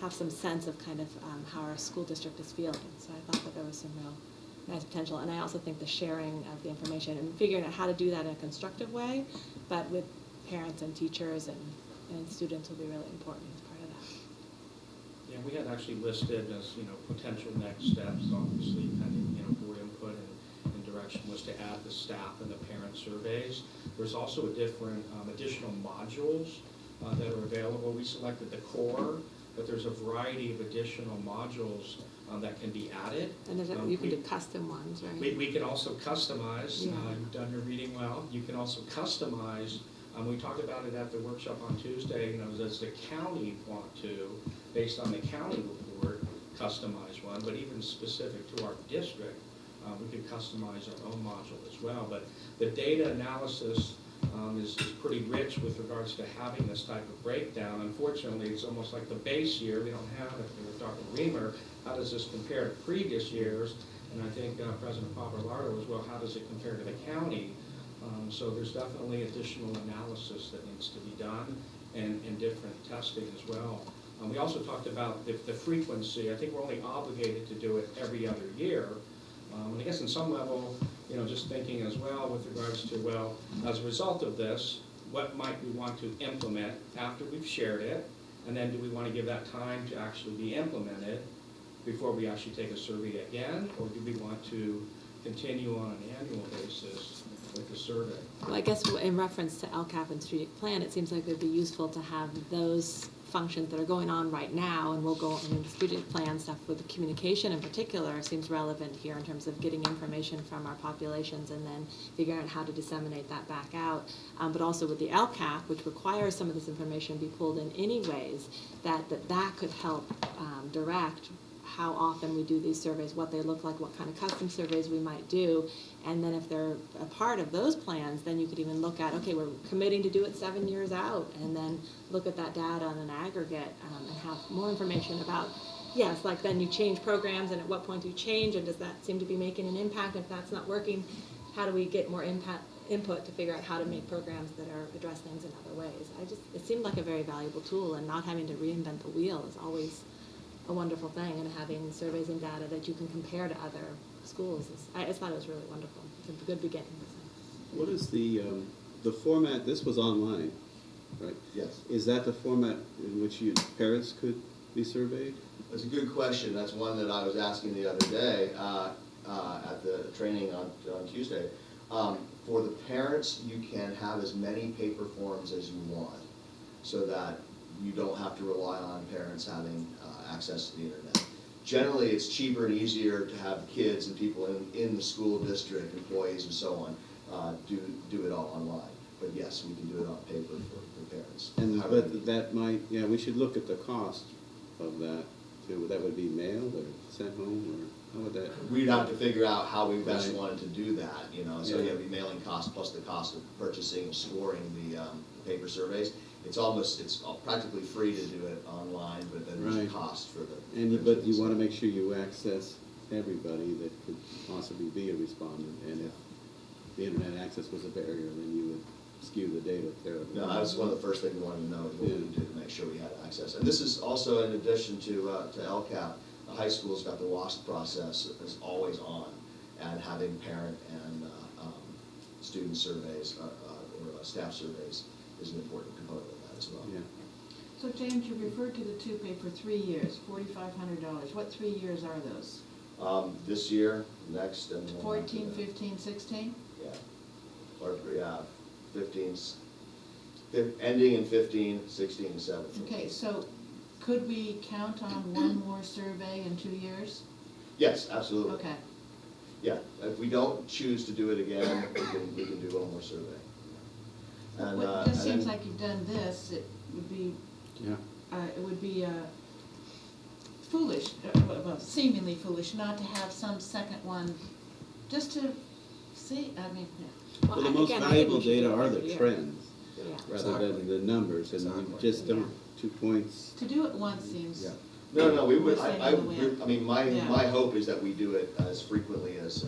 have some sense of kind of how our school district is feeling. So I thought that there was some real nice potential, and I also think the sharing of the information and figuring out how to do that in a constructive way, but with parents and teachers and students will be really important as part of that. Yeah, we had actually listed as, potential next steps, obviously, pending, board input and direction, was to add the staff and the parent surveys. There's also additional modules that are available. We selected the core, but there's a variety of additional modules that can be added. And you can do custom ones, right? We can also customize. Yeah. You've done your reading well. You can also customize. We talked about it at the workshop on Tuesday. Does the county want to, based on the county report, customize one? But even specific to our district, we can customize our own module as well. But the data analysis is pretty rich with regards to having this type of breakdown. Unfortunately, it's almost like the base year. We don't have it. We were talking to Reamer, how does this compare to previous years? And I think President Papalardo as well, how does it compare to the county? So there's definitely additional analysis that needs to be done and different testing as well. We also talked about the frequency. I think we're only obligated to do it every other year. And I guess in some level, just thinking as well with regards to, well, as a result of this, what might we want to implement after we've shared it? And then do we want to give that time to actually be implemented before we actually take a survey again? Or do we want to continue on an annual basis with the survey? Well, I guess in reference to LCAP and strategic plan, it seems like it would be useful to have those functions that are going on right now, and we'll go in the strategic plan stuff with the communication in particular seems relevant here in terms of getting information from our populations and then figuring out how to disseminate that back out. But also with the LCAP, which requires some of this information be pulled in anyways, that could help direct how often we do these surveys, what they look like, what kind of custom surveys we might do, and then if they're a part of those plans, then you could even look at, okay, we're committing to do it 7 years out, and then look at that data on an aggregate and have more information about, yes, like then you change programs, and at what point do you change, and does that seem to be making an impact? If that's not working, how do we get more input to figure out how to make programs that address things in other ways? It seemed like a very valuable tool, and not having to reinvent the wheel is always a wonderful thing, and having surveys and data that you can compare to other schools. I just thought it was really wonderful. It's a good beginning. What is the format? This was online, right? Yes. Is that the format in which parents could be surveyed? That's a good question. That's one that I was asking the other day at the training on Tuesday. For the parents, you can have as many paper forms as you want, so that you don't have to rely on parents having access to the internet. Generally, it's cheaper and easier to have kids and people in the school district, employees and so on, do it all online. But yes, we can do it on paper for parents. But that might, we should look at the cost of that too. That would be mailed or sent home, or how would that? We'd have to figure out how we best wanted to do that, So it'd be mailing cost plus the cost of purchasing and storing the paper surveys. It's practically free to do it online, but then there's a cost for the. But you want to make sure you access everybody that could possibly be a respondent, and if the internet access was a barrier, then you would skew the data terribly. No, that's one of the first things we wanted to know, is what we do to make sure we had access. And this is also in addition to LCAP. The high school's got the WASP process that's always on, and having parent and student surveys or staff surveys is an important component of that as well. Yeah. So James, you referred to the two pay for 3 years, $4,500. What 3 years are those? This year, next, and then 14, 15, 16? Yeah, or, yeah, ending in 15, 16, and 17. Okay, so could we count on one more survey in 2 years? Yes, absolutely. Okay. Yeah, if we don't choose to do it again, we can do one more survey. And, Well, it just and seems then- like you've done this, it would be, Yeah. foolish, well, seemingly foolish, not to have some second one, just to see, I mean, yeah. Well, the I- most again, I think valuable we should do data it are every the year. trends, Yeah. rather than the numbers, and you Exactly. just don't, 2 points. To do it once seems, Yeah. No, we would, Whistling I in the wind. mean, my Yeah. hope is that we do it as frequently as,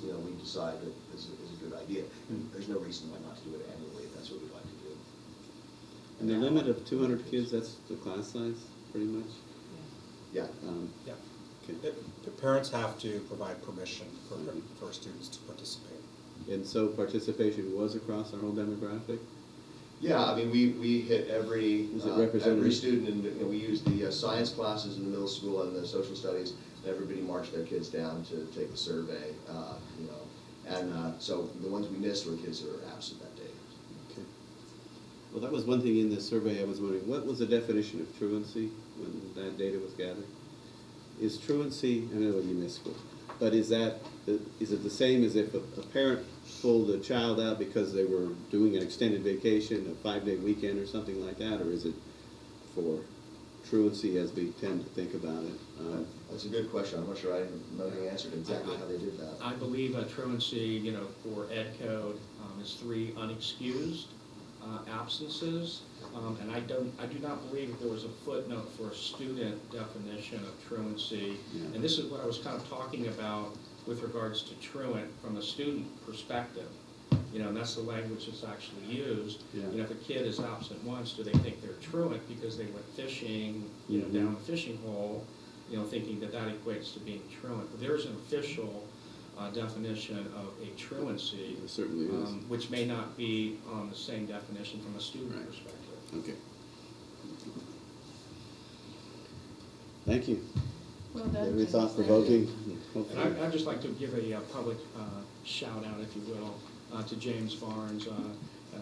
you know, we decide that is a good idea. And there's no reason why not to do it annually, if that's what we'd like to do. And the limit of 200 kids, that's the class size, pretty much? Yeah. Yeah. Okay. The parents have to provide permission for students to participate. And so participation was across our whole demographic? Yeah, I mean, we hit every, Is it representative? every student, and, you know, we used the science classes in the middle school and the social studies, and everybody marched their kids down to take the survey, you know. And so the ones we missed were kids who were absent that day. Okay. Well, that was one thing in the survey I was wondering, what was the definition of truancy when that data was gathered? Is truancy, I know you missed school, but is it the same as if a parent pulled a child out because they were doing an extended vacation, a 5-day weekend or something like that, or is it for truancy as we tend to think about it? That's a good question. I'm not sure I know the answer to exactly how they did that. I believe a truancy, you know, for ed code is 3 unexcused absences. And I do not believe that there was a footnote for a student definition of truancy. Yeah. And this is what I was kind of talking about with regards to truant from a student perspective. You know, and that's the language that's actually used. Yeah. You know, if a kid is absent once, do they think they're truant because they went fishing, you know, down the fishing hole, you know, thinking that that equates to being truant. But there is an official definition of a truancy, It certainly is. which may not be on the same definition from a student Right. perspective. Okay. Thank you. well done. Very Janice. thought-provoking. And I'd just like to give a public shout out, if you will, to James Barnes. It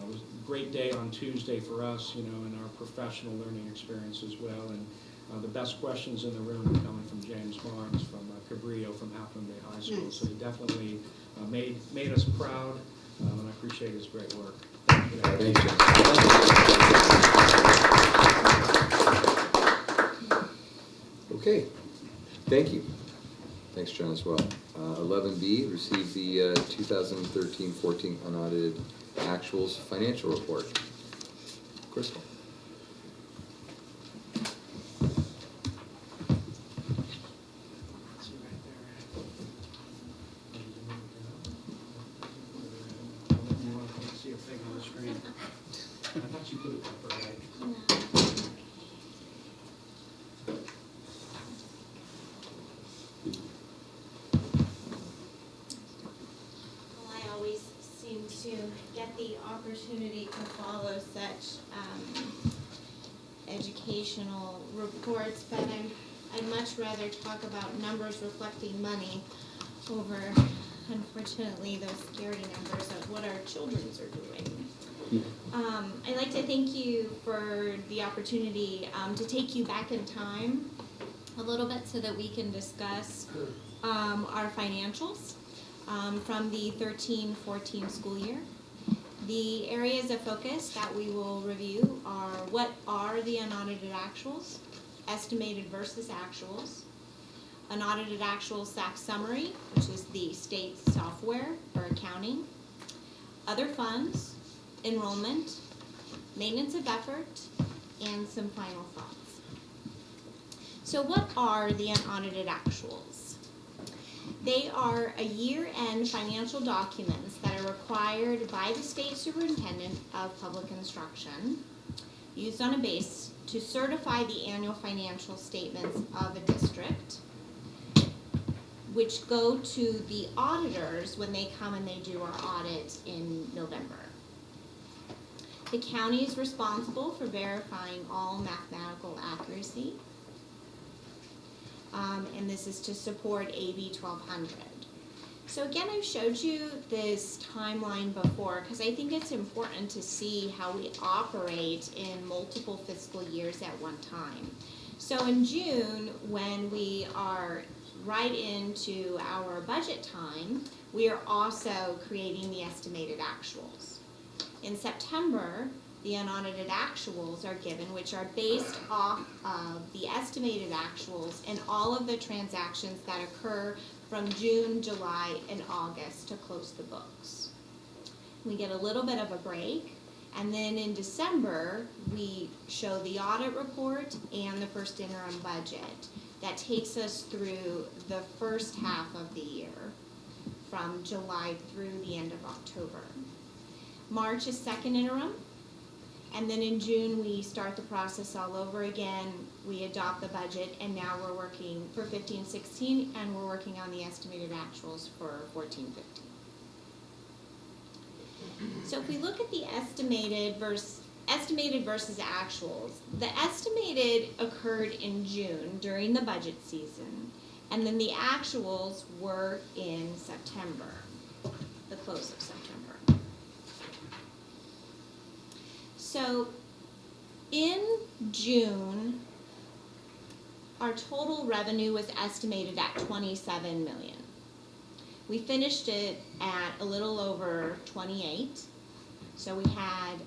was a great day on Tuesday for us, you know, in our professional learning experience as well. And the best questions in the room were coming from James Barnes, from Cabrillo, from Halfman Bay High School. Nice. So he definitely made us proud, and I appreciate his great work. Thank you. Thanks, Jim. Okay, thank you. Thanks, John, as well. 11B, received the 2013-14 unaudited actuals financial report. Crystal. See a thing on the screen. I thought you put it up right. Well, I always seem to get the opportunity to follow such educational reports, but I'd much rather talk about numbers reflecting money over, unfortunately, those scary numbers of what our children's are doing. I'd like to thank you for the opportunity to take you back in time a little bit so that we can discuss our financials from the 13-14 school year. The areas of focus that we will review are what are the unaudited actuals, estimated versus actuals, unaudited actuals SAC summary, which is the state software for accounting, other funds, enrollment, maintenance of effort, and some final thoughts. So what are the unaudited actuals? They are a year-end financial documents that are required by the state superintendent of public instruction, used on a base to certify the annual financial statements of a district, which go to the auditors when they come and they do our audit in November. The county is responsible for verifying all mathematical accuracy. and this is to support AB 1200. So again, I've showed you this timeline before because I think it's important to see how we operate in multiple fiscal years at one time. So in June, when we are right into our budget time, we are also creating the estimated actuals. In September, the unaudited actuals are given, which are based off of the estimated actuals and all of the transactions that occur from June, July, and August to close the books. We get a little bit of a break, and then in December, we show the audit report and the first interim budget. That takes us through the first half of the year, from July through the end of October. March is second interim, and then in June, we start the process all over again. We adopt the budget, and now we're working for 15-16, and we're working on the estimated actuals for 14-15. So if we look at the estimated versus actuals, the estimated occurred in June during the budget season, and then the actuals were in September, the close of September. So in June, our total revenue was estimated at $27 million. We finished it at a little over 28. So we had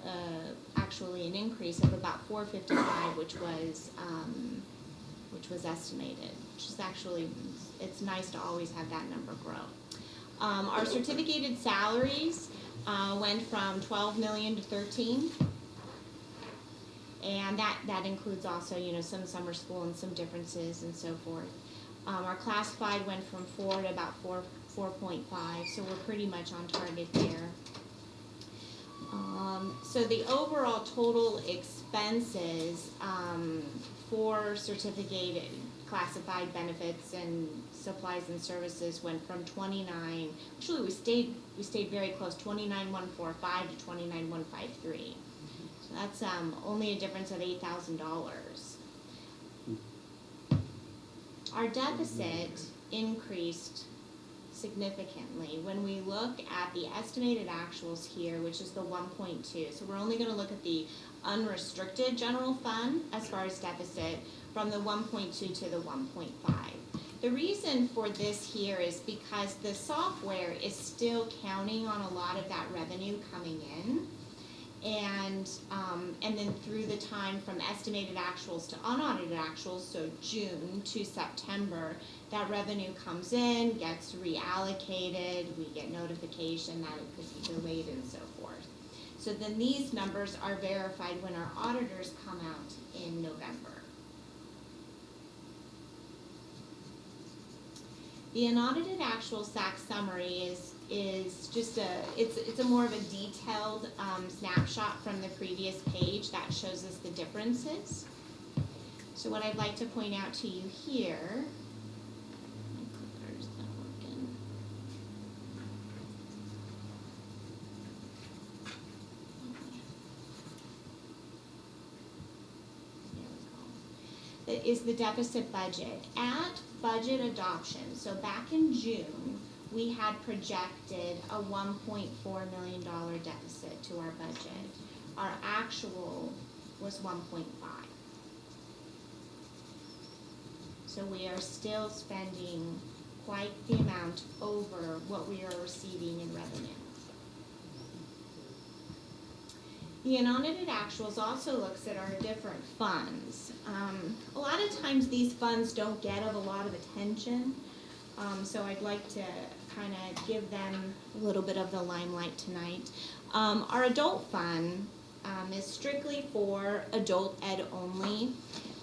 actually an increase of about 455, which was estimated, which is actually, it's nice to always have that number grow. Our certificated salaries went from 12 million to 13. And that includes also, some summer school and some differences and so forth. Our classified went from 4 to about 4.5, so we're pretty much on target there. So the overall total expenses for certificated classified benefits and supplies and services went from 29. Actually, we stayed very close, 29,145 to 29,153. So that's only a difference of $8,000. Our deficit increased significantly when we look at the estimated actuals here, which is the 1.2. So we're only going to look at the unrestricted general fund as far as deficit from the 1.2 to the 1.5. The reason for this here is because the software is still counting on a lot of that revenue coming in. And then through the time from estimated actuals to unaudited actuals, so June to September, that revenue comes in, gets reallocated, we get notification that it could be delayed and so forth. So then these numbers are verified when our auditors come out in November. The unaudited actual SAC summary is just it's a more of a detailed snapshot from the previous page that shows us the differences. So what I'd like to point out to you here, my clicker's not working. There we go. Is the deficit budget. At budget adoption, so back in June, we had projected a $1.4 million deficit to our budget. Our actual was 1.5. So we are still spending quite the amount over what we are receiving in revenue. The unaudited actuals also looks at our different funds. A lot of times these funds don't get a lot of attention, so I'd like to kind of give them a little bit of the limelight tonight. Our adult fund is strictly for adult ed only.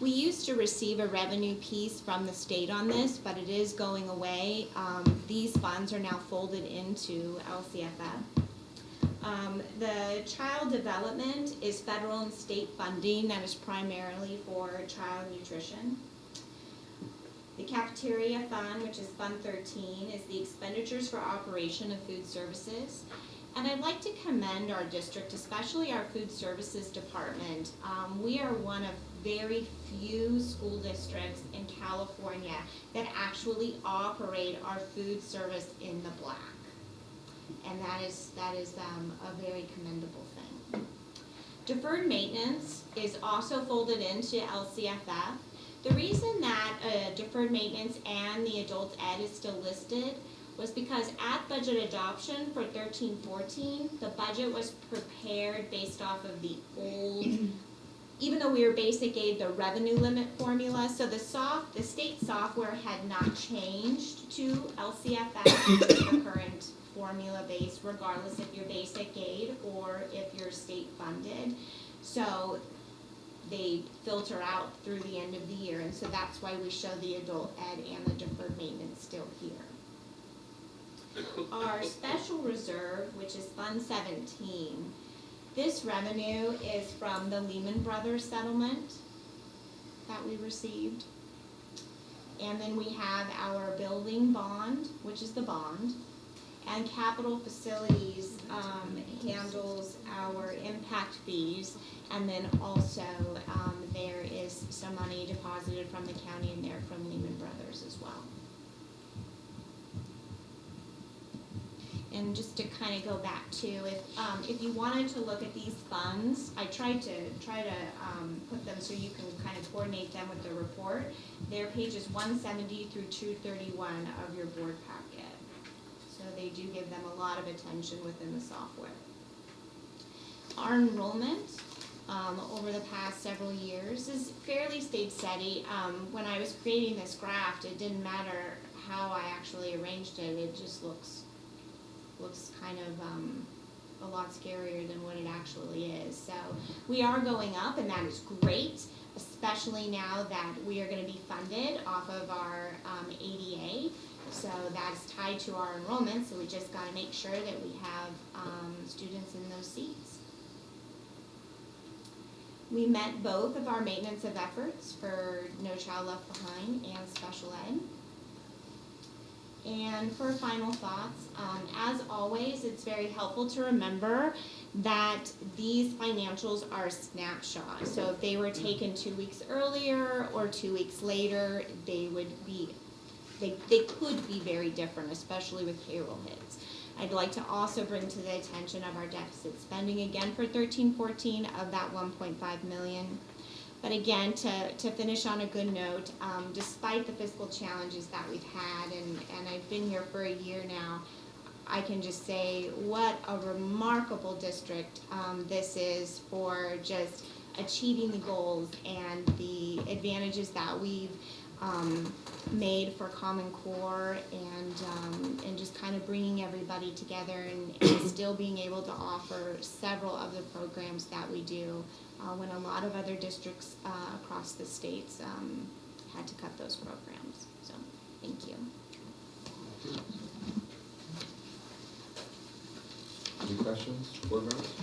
We used to receive a revenue piece from the state on this, but it is going away. These funds are now folded into LCFF. The child development is federal and state funding that is primarily for child nutrition. The cafeteria fund, which is Fund 13, is the expenditures for operation of food services. And I'd like to commend our district, especially our food services department. We are one of very few school districts in California that actually operate our food service in the black. And that is a very commendable thing. Deferred maintenance is also folded into LCFF. The reason that deferred maintenance and the adult ed is still listed was because at budget adoption for 13-14, the budget was prepared based off of the old, even though we were basic aid, the revenue limit formula. So the state software had not changed to LCFF, the current formula based, regardless if you're basic aid or if you're state funded. So they filter out through the end of the year, and so that's why we show the adult ed and the deferred maintenance still here. Our special reserve, which is Fund 17, this revenue is from the Lehman Brothers settlement that we received. And then we have our building bond, which is the bond, and capital facilities handles our impact fees, and then also there is some money deposited from the county in there from Lehman Brothers as well. And just to kind of go back to, if you wanted to look at these funds, I tried to put them so you can kind of coordinate them with the report. They're pages 170 through 231 of your board packet. So they do give them a lot of attention within the software. Our enrollment over the past several years is fairly stayed steady. When I was creating this graph, it didn't matter how I actually arranged it. It just looks kind of a lot scarier than what it actually is. So we are going up, and that is great, especially now that we are going to be funded off of our ADA. So that is tied to our enrollment, so we just got to make sure that we have students in those seats. We met both of our maintenance of efforts for No Child Left Behind and special ed. And for final thoughts, as always, it's very helpful to remember that these financials are a snapshot. So if they were taken 2 weeks earlier or 2 weeks later, they could be very different, especially with payroll hits. I'd like to also bring to the attention of our deficit spending again for 13-14 of that 1.5 million. But again, to finish on a good note, despite the fiscal challenges that we've had, and I've been here for a year now, I can just say what a remarkable district this is for just achieving the goals and the advantages that we've made for Common Core, and just kind of bringing everybody together and still being able to offer several of the programs that we do when a lot of other districts across the states had to cut those programs. So, thank you. Any questions, board members?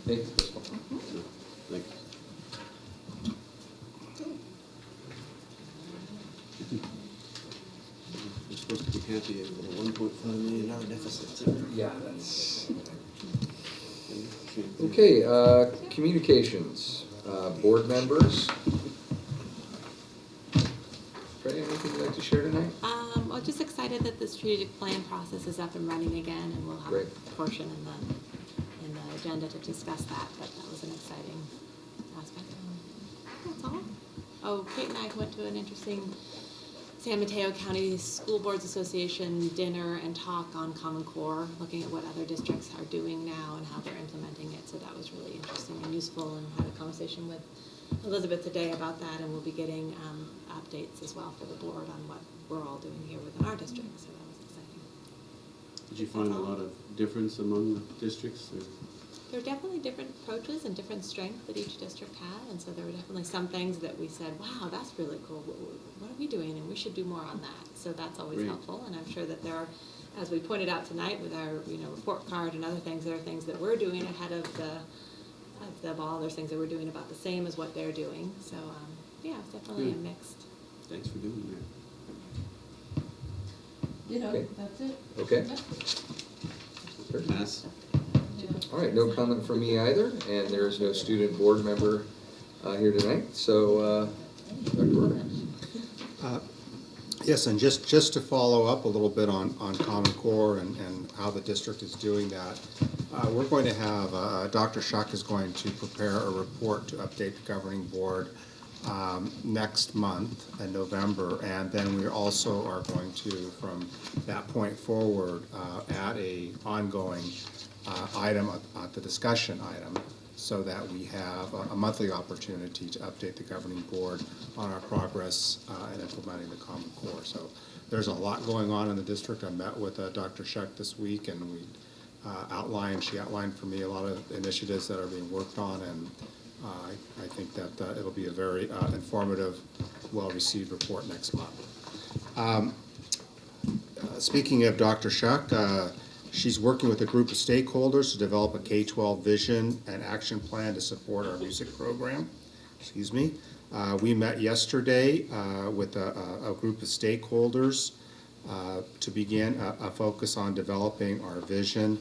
Thank you, Crystal. Thank you. We're supposed to be happy with a $1.5 million deficit. Yeah, that's... Okay, communications. Board members. Freddie, anything you'd like to share tonight? I'm just excited that the strategic plan process is up and running again, and we'll have Great. a portion in the agenda to discuss that, but that was an exciting aspect. That's all. Oh, Kate and I went to an interesting San Mateo County School Boards Association dinner and talk on Common Core, looking at what other districts are doing now and how they're implementing it. So that was really interesting and useful, and had a conversation with Elizabeth today about that, and we'll be getting updates as well for the board on what we're all doing here within our district. So that was exciting. Did you find a lot of difference among the districts? Or? There are definitely different approaches and different strengths that each district had, and so there were definitely some things that we said, wow, that's really cool. What are we doing? And we should do more on that. So that's always Great. helpful, and I'm sure that there are, as we pointed out tonight with our report card and other things, there are things that we're doing ahead of the ball. There's things that we're doing about the same as what they're doing. So yeah, it's definitely a mixed. Thanks for doing that. You know, Okay. that's it. Okay. Yep. Pass. Yeah. All right, no comment from me either, and there is no student board member here tonight, so Dr. Burke. Yes, and just to follow up a little bit on Common Core and how the district is doing that, we're going to have, Dr. Shuck is going to prepare a report to update the governing board next month in November, and then we also are going to, from that point forward, add a ongoing item, the discussion item, so that we have a monthly opportunity to update the governing board on our progress in implementing the Common Core. So there's a lot going on in the district. I met with Dr. Shuck this week, and we she outlined for me a lot of initiatives that are being worked on, and I think that it'll be a very informative, well-received report next month. Speaking of Dr. Shuck, she's working with a group of stakeholders to develop a K-12 vision and action plan to support our music program. Excuse me. We met yesterday with a group of stakeholders to begin a focus on developing our vision.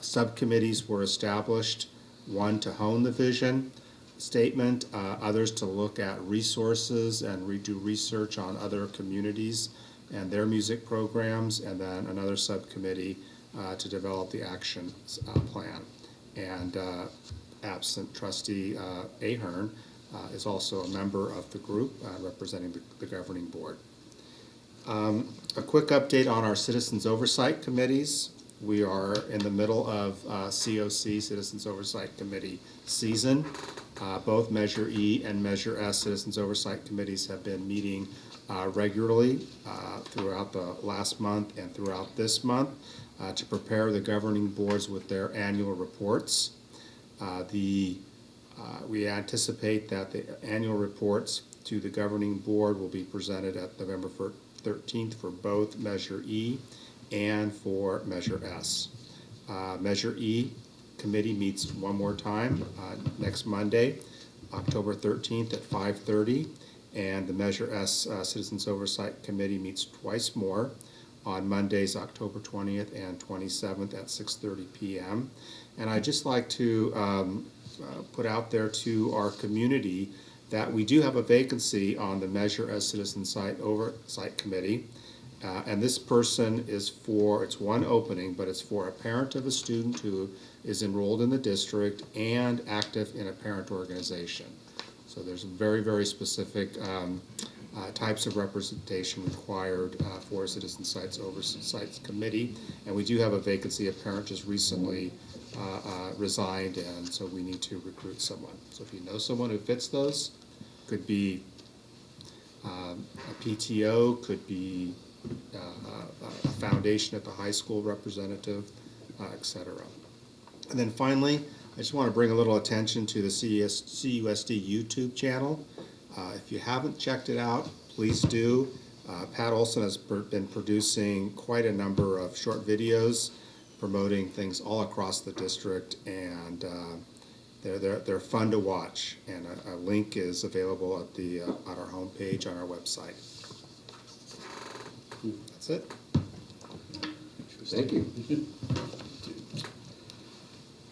Subcommittees were established, one to hone the vision statement, others to look at resources and do research on other communities and their music programs, and then another subcommittee to develop the action plan. And absent Trustee Ahern is also a member of the group representing the governing board. A quick update on our citizens oversight committees. We are in the middle of COC, Citizens Oversight Committee season. Both Measure E and Measure S Citizens Oversight Committees have been meeting regularly throughout the last month and throughout this month to prepare the governing boards with their annual reports. We anticipate that the annual reports to the governing board will be presented at November 13th for both Measure E and for Measure S. Measure E committee meets one more time next Monday, October 13th at 5:30, and the Measure S Citizens Oversight Committee meets twice more on Mondays, October 20th and 27th at 6:30 p.m. And I'd just like to put out there to our community that we do have a vacancy on the Measure S Citizens Oversight Committee. And this person is it's one opening, but it's for a parent of a student who is enrolled in the district and active in a parent organization. So there's very, very specific types of representation required for a Citizen Sites Oversight Committee. And we do have a vacancy. A parent just recently resigned, and so we need to recruit someone. So if you know someone who fits those, could be a PTO, could be a foundation at the high school representative, etc. And then finally, I just want to bring a little attention to the CUSD YouTube channel. If you haven't checked it out, please do. Pat Olson has been producing quite a number of short videos promoting things all across the district, and they're fun to watch. And a link is available at our homepage on our website. That's it. Thank you.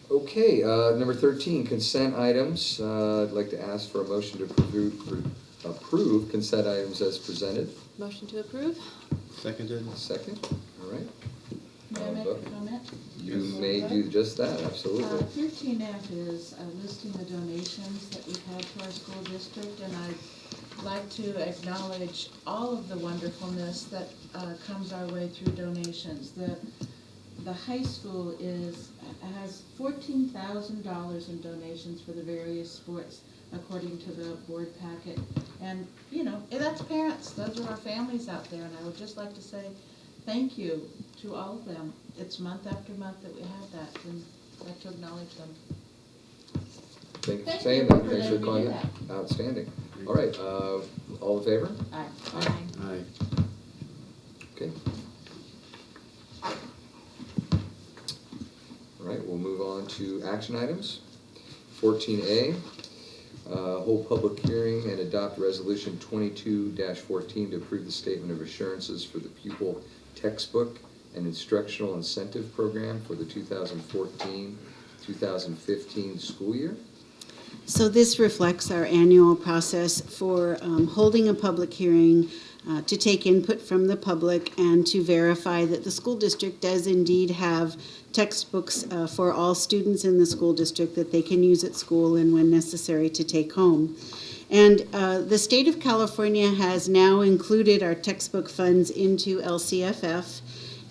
Okay, number 13, consent items. I'd like to ask for a motion to approve consent items as presented. Motion to approve? Seconded. Second, all right. May I make a comment? You may do just that, absolutely. 13F is listing the donations that we've had to our school district, and I'd like to acknowledge all of the wonderfulness that comes our way through donations. The high school has $14,000 in donations for the various sports, according to the board packet. And, you know, that's parents. Those are our families out there, and I would just like to say thank you to all of them. It's month after month that we have that, and I'd like to acknowledge them. Thank you for Thank saying you that. for Thanks for letting me calling do it. that. Outstanding. All right, all in favor? Aye. Aye. Okay. All right, we'll move on to action items. 14A, hold public hearing and adopt resolution 22-14 to approve the statement of assurances for the pupil textbook and instructional incentive program for the 2014 2015 school year. So this reflects our annual process for holding a public hearing to take input from the public and to verify that the school district does indeed have textbooks for all students in the school district that they can use at school and when necessary to take home. And the state of California has now included our textbook funds into LCFF,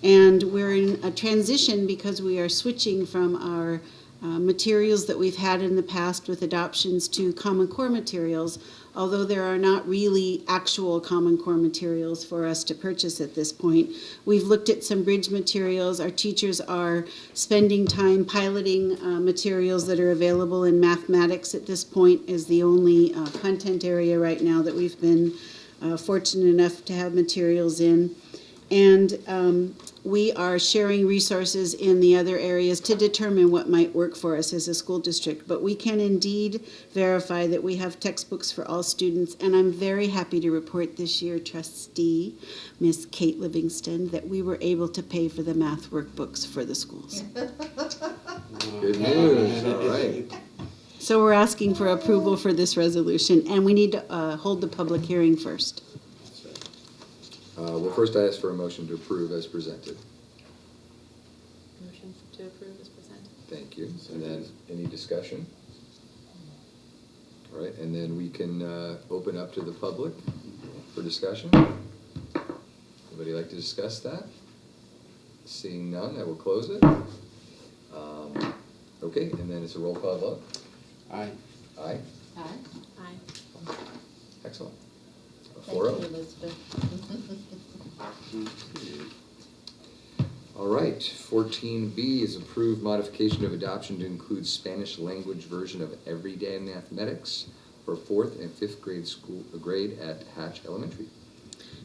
and we're in a transition because we are switching from our materials that we've had in the past with adoptions to Common Core materials, although there are not really actual Common Core materials for us to purchase at this point. We've looked at some bridge materials. Our teachers are spending time piloting materials that are available in mathematics at this point is the only content area right now that we've been fortunate enough to have materials in. And we are sharing resources in the other areas to determine what might work for us as a school district. But we can indeed verify that we have textbooks for all students. And I'm very happy to report this year, trustee, Miss Kate Livingston, that we were able to pay for the math workbooks for the schools. Good news, all right. So we're asking for approval for this resolution, and we need to hold the public hearing first. Well, first I ask for a motion to approve as presented. Motion to approve is presented. Thank you. And then any discussion? All right, and then we can open up to the public for discussion. Anybody like to discuss that? Seeing none, I will close it. Okay, and then it's a roll call vote. Aye. Aye. Aye. Aye. Excellent. Thank you, 4-0. Elizabeth. All right, 14B is approved modification of adoption to include Spanish language version of Everyday Mathematics for 4th and 5th grade at Hatch Elementary.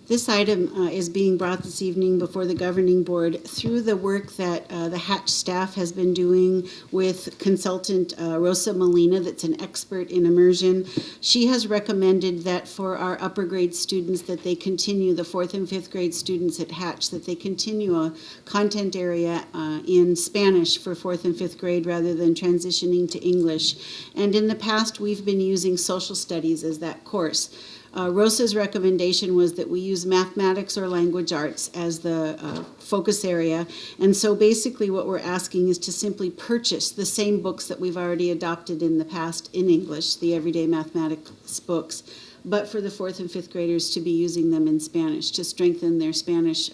This item is being brought this evening before the governing board through the work that the Hatch staff has been doing with consultant Rosa Molina, that's an expert in immersion. She has recommended that for our upper grade students that they continue, the 4th and 5th grade students at Hatch, that they continue a content area in Spanish for 4th and 5th grade rather than transitioning to English. And in the past, we've been using social studies as that course. Rosa's recommendation was that we use mathematics or language arts as the focus area. And so basically what we're asking is to simply purchase the same books that we've already adopted in the past in English, the Everyday Mathematics books, but for the 4th and 5th graders to be using them in Spanish to strengthen their Spanish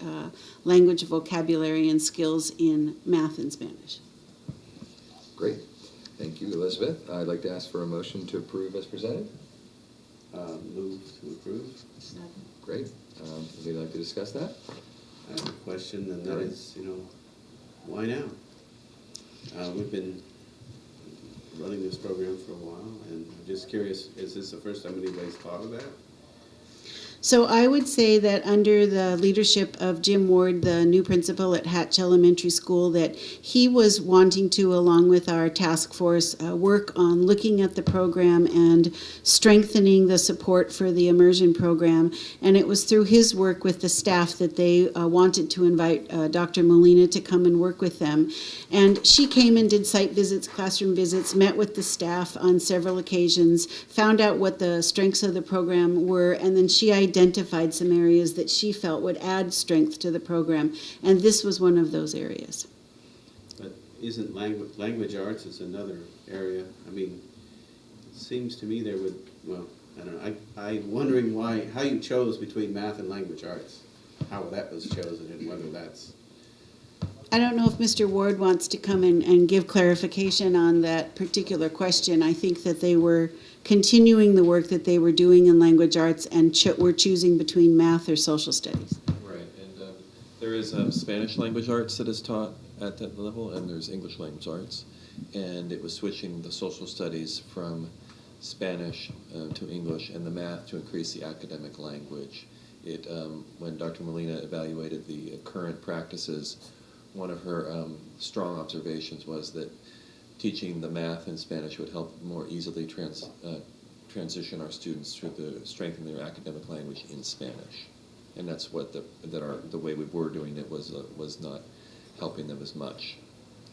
language vocabulary and skills in math and Spanish. Great. Thank you, Elizabeth. I'd like to ask for a motion to approve as presented. Move to approve. Great. Would you like to discuss that? I have a question, and that is, why now? We've been running this program for a while, and I'm just curious, is this the first time anybody's thought of that? So I would say that under the leadership of Jim Ward, the new principal at Hatch Elementary School, that he was wanting to, along with our task force, work on looking at the program and strengthening the support for the immersion program. And it was through his work with the staff that they wanted to invite Dr. Molina to come and work with them. And she came and did site visits, classroom visits, met with the staff on several occasions, found out what the strengths of the program were, and then she identified some areas that she felt would add strength to the program, and this was one of those areas. But isn't language arts is another area? I mean, it seems to me there would, well, I don't know, I'm wondering how you chose between math and language arts, how that was chosen, and whether that's... I don't know if Mr. Ward wants to come in and give clarification on that particular question. I think that they were continuing the work that they were doing in language arts and were choosing between math or social studies. Right, and there is Spanish language arts that is taught at that level, and there's English language arts. And it was switching the social studies from Spanish to English and the math to increase the academic language. When Dr. Molina evaluated the current practices, one of her strong observations was that teaching the math in Spanish would help more easily transition our students through the strengthening their academic language in Spanish, and that's what the way we were doing it was not helping them as much.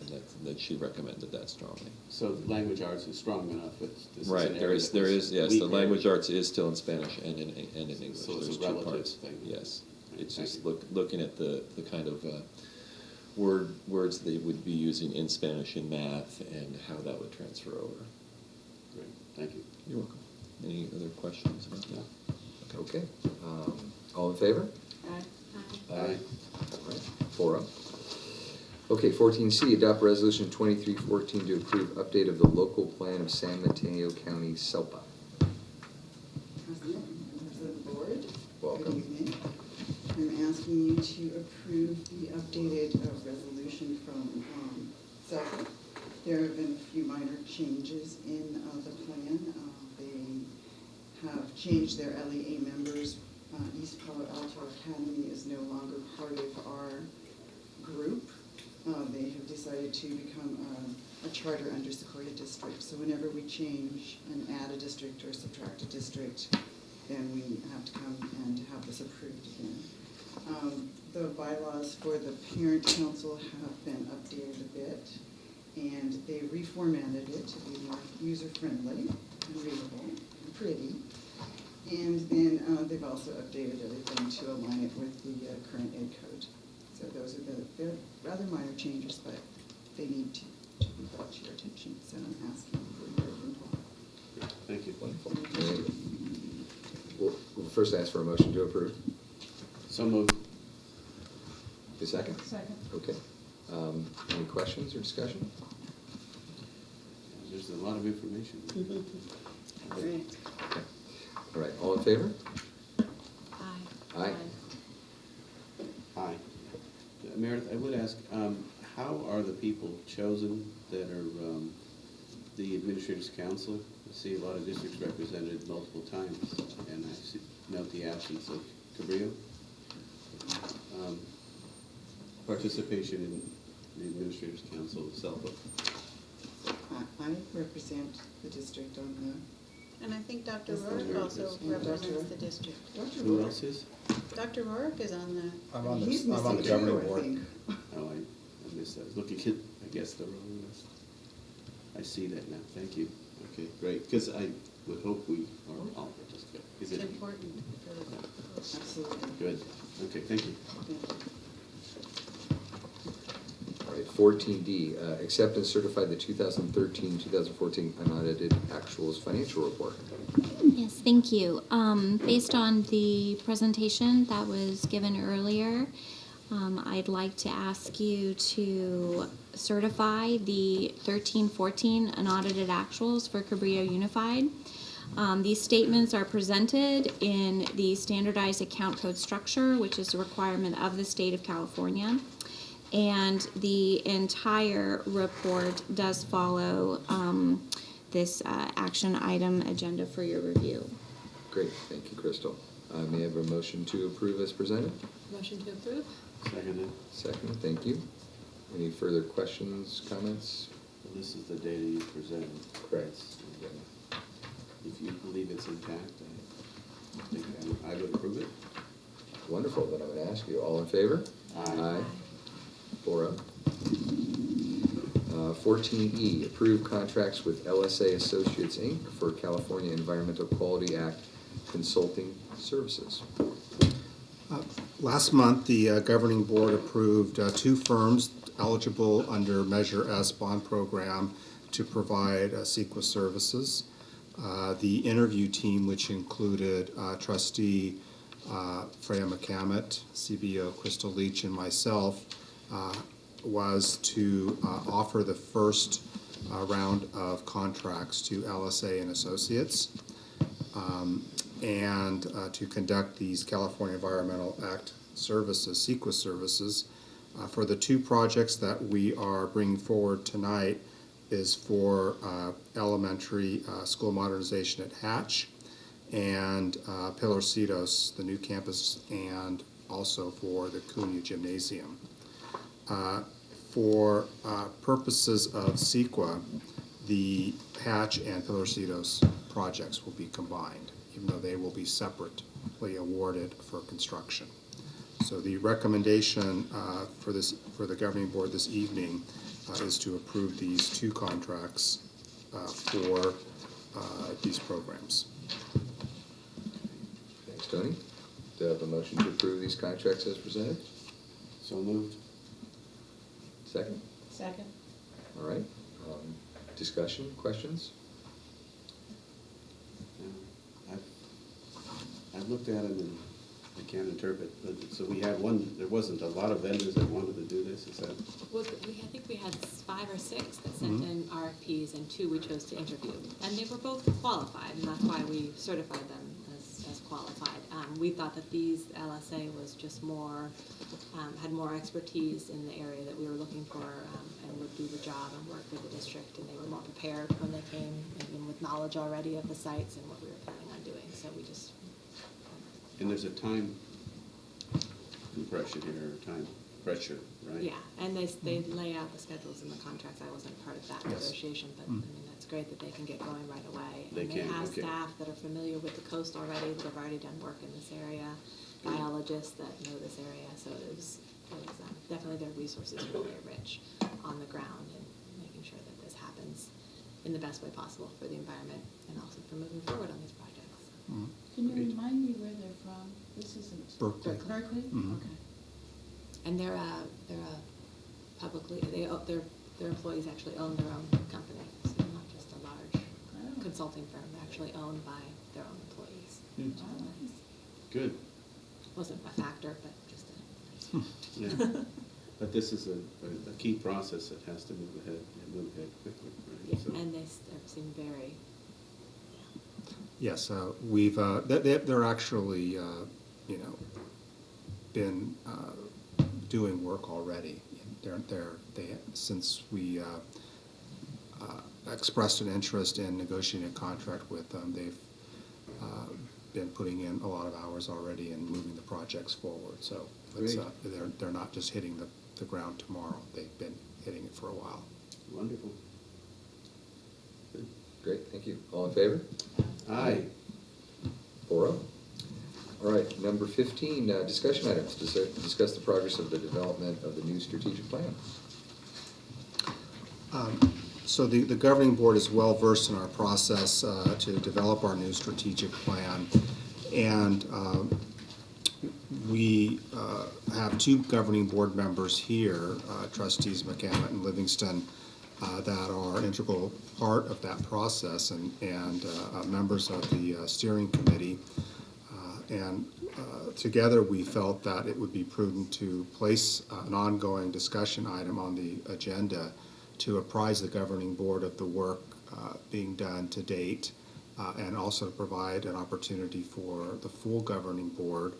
and that she recommended that strongly. So the language arts is strong enough, but this is Right, an there area is, that was yes, the weaker. language arts is still in Spanish and in English. So it's There's a two relative parts. thing. Yes, it's Thank just you. looking at the kind of words they would be using in Spanish in math and how that would transfer over. Great, thank you. You're welcome. Any other questions about that? Okay, all in favor? Aye. All right, 4-0. Okay, 14C, adopt resolution 2314 to approve update of the local plan of San Mateo County, SELPA. President, members of the board. Welcome. Good evening. I'm asking you to approve the updated resolution from SELPA. There have been a few minor changes in the plan. They have changed their LEA members. East Palo Alto Academy is no longer part of our group. They have decided to become a charter under Sequoia District. So whenever we change and add a district or subtract a district, then we have to come and have this approved again. The bylaws for the parent council have been updated a bit, and they reformatted it to be more user-friendly and readable and pretty. And then they've also updated everything to align it with the current ed code. So those are they're rather minor changes, but they need to be brought to your attention. So I'm asking for your input. Thank you. Wonderful. We'll first ask for a motion to approve. So moved. The second? Second. Okay. Any questions or discussion? There's a lot of information. Great. Okay. All right, all in favor? Aye. Aye. Aye. Meredith, I would ask, how are the people chosen that are the administrators' council? I see a lot of districts represented multiple times, and I note the absence of Cabrillo. Participation in the administrators' council of SELPA. I represent the district on And I think Dr. Yes, Rourke Dr. also Yeah, Dr. represents Rourke. the district. Dr. Who Rourke. else is? Dr. Rourke is on the, I'm on He's the, I'm on the missing governing too, I board. think. Oh, I missed that. I was looking at, I guess, the wrong list. I see that now. Thank you. Okay, great. Because I would hope we are all participating. Is it's it? important for the. Absolutely. Good. Okay, thank you. Thank you. All right, 14D, accept and certify the 2013-2014 unaudited actuals financial report. Yes, thank you. Based on the presentation that was given earlier, I'd like to ask you to certify the 13-14 unaudited actuals for Cabrillo Unified. These statements are presented in the standardized account code structure, which is a requirement of the state of California. And the entire report does follow this action item agenda for your review. Great, thank you, Crystal. May I have a motion to approve as presented? Motion to approve? Seconded. Second, thank you. Any further questions, comments? Well, this is the data you presented. Correct. If you believe it's intact, I think I would approve it. Wonderful, then I'm going to ask you, all in favor? Aye. 4-0. 14E, approve contracts with LSA Associates, Inc. for California Environmental Quality Act consulting services. Last month, the governing board approved 2 firms eligible under Measure S bond program to provide CEQA services. The interview team, which included trustee Freya McCammett, CBO Crystal Leach, and myself, was to offer the first round of contracts to LSA and Associates and to conduct these California Environmental Act services, CEQA services. For the 2 projects that we are bringing forward tonight is for elementary school modernization at Hatch and Pilarcitos, the new campus, and also for the Cunha Gymnasium. For purposes of CEQA, the Hatch and Pilarcitos projects will be combined, even though they will be separately awarded for construction. So the recommendation for the governing board this evening is to approve these two contracts for these programs. Thanks, Tony. Do I have a motion to approve these contracts as presented? So moved. Second? Second. All right. Discussion, questions? I've looked at them and I can't interpret, but, so we had one, there wasn't a lot of vendors that wanted to do this, is that? Well, I think we had 5 or 6 that sent in RFPs, and 2 we chose to interview. And they were both qualified, and that's why we certified them as qualified. We thought that these LSA was just more, had more expertise in the area that we were looking for, and would do the job and work with the district, and they were more prepared when they came, and with knowledge already of the sites and what we were planning on doing. So we just... And there's a time compression here, or time pressure, right? Yeah, and they lay out the schedules in the contracts. I wasn't part of that negotiation, but I mean, that's great that they can get going right away. They And can, they have okay. staff that are familiar with the coast already, that have already done work in this area, biologists that know this area, so it was definitely their resources were very rich on the ground and making sure that this happens in the best way possible for the environment and also for moving forward on these projects. Can you remind me where they're from? This isn't Berkeley. Berkeley? Okay. And they're a publicly, their employees actually own their own company, so they're not just a large consulting firm, they're actually owned by their own employees. Oh, nice. Good. Wasn't a factor, but just a nice Yeah. But this is a key process that has to move ahead, and move ahead quickly, right? Yeah, So- and they seem very, Yes, we've, they're actually, been doing work already. Since we expressed an interest in negotiating a contract with them, they've been putting in a lot of hours already and moving the projects forward. So it's, they're not just hitting the ground tomorrow. They've been hitting it for a while. Wonderful. Good. Great, thank you. All in favor? Aye. 4-0. All right, number 15, discussion items. Discuss the progress of the development of the new strategic plan. So the governing board is well versed in our process to develop our new strategic plan. And we have 2 governing board members here, trustees McCammett and Livingston, that are integral part of that process, and members of the steering committee. Together we felt that it would be prudent to place an ongoing discussion item on the agenda to apprise the governing board of the work being done to date, and also to provide an opportunity for the full governing board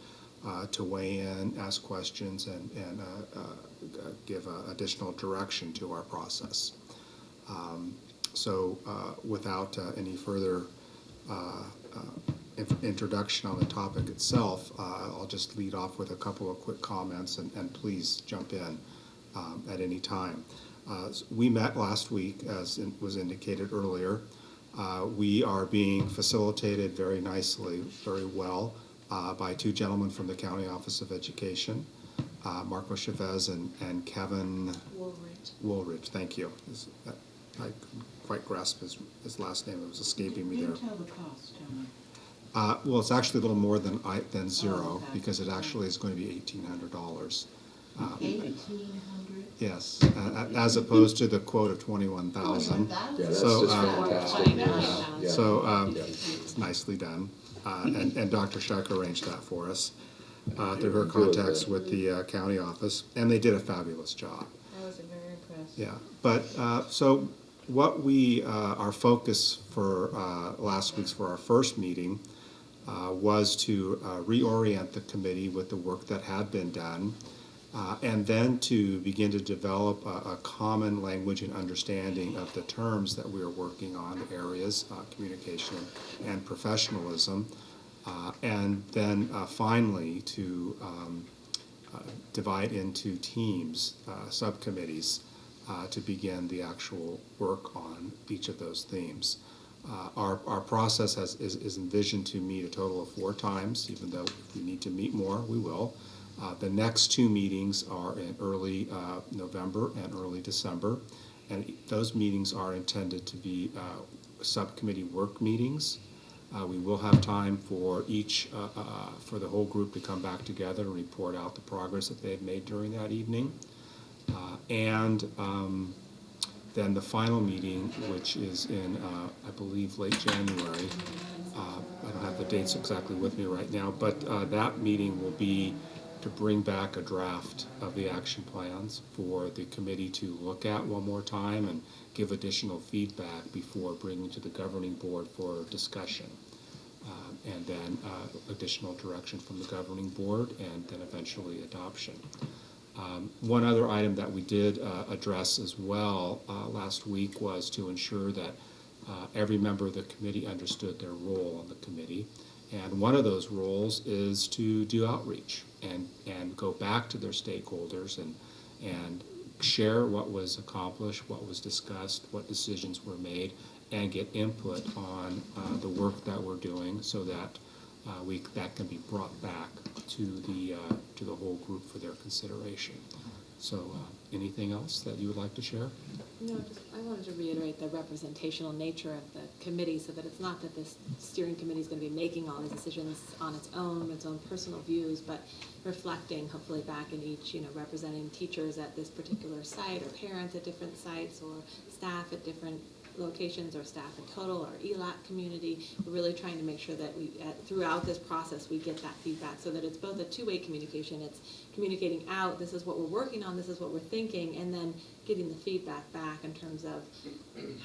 to weigh in, ask questions, and give additional direction to our process. Without any further introduction on the topic itself, I'll just lead off with a couple of quick comments, and please jump in at any time. We met last week, as was indicated earlier. We are being facilitated very nicely, very well, by 2 gentlemen from the County Office of Education, Marco Chavez and Kevin Woolridge. Thank you. I couldn't quite grasp his last name. It was escaping me there. You tell the cost, Tony. Well, it's actually a little more than zero, because it actually is going to be $1,800. 1,800? Yes, as opposed to the quote of 21,000. Yeah, that's So, just fantastic. Yeah. So it's nicely done, and Dr. Shuck arranged that for us through her contacts with the county office, and they did a fabulous job. I was very impressed. Yeah, but so what our focus for last week's for our first meeting was to reorient the committee with the work that had been done, and then to begin to develop a common language and understanding of the terms that we are working on, the areas, communication and professionalism, and then finally to divide into teams, subcommittees, to begin the actual work on each of those themes. Our process is envisioned to meet a total of 4 times, even though if we need to meet more, we will. The next two meetings are in early November and early December, and those meetings are intended to be subcommittee work meetings. We will have time for for the whole group to come back together and report out the progress that they've made during that evening. Then the final meeting, which is in, I believe, late January. I don't have the dates exactly with me right now, but that meeting will be to bring back a draft of the action plans for the committee to look at one more time and give additional feedback before bringing to the governing board for discussion. And then additional direction from the governing board, and then eventually adoption. One other item that we did address as well last week was to ensure that every member of the committee understood their role on the committee. And one of those roles is to do outreach and go back to their stakeholders and share what was accomplished, what was discussed, what decisions were made, and get input on the work that we're doing, so that that can be brought back to the whole group for their consideration. So, anything else that you would like to share? No, just, I wanted to reiterate the representational nature of the committee, so that it's not that this steering committee is going to be making all these decisions on its own personal views, but reflecting hopefully back in each, representing teachers at this particular site, or parents at different sites, or staff at different locations, or staff in total, or ELAC community. We're really trying to make sure that we, throughout this process, we get that feedback, so that it's both a two-way communication. It's communicating out, this is what we're working on, this is what we're thinking, and then getting the feedback back in terms of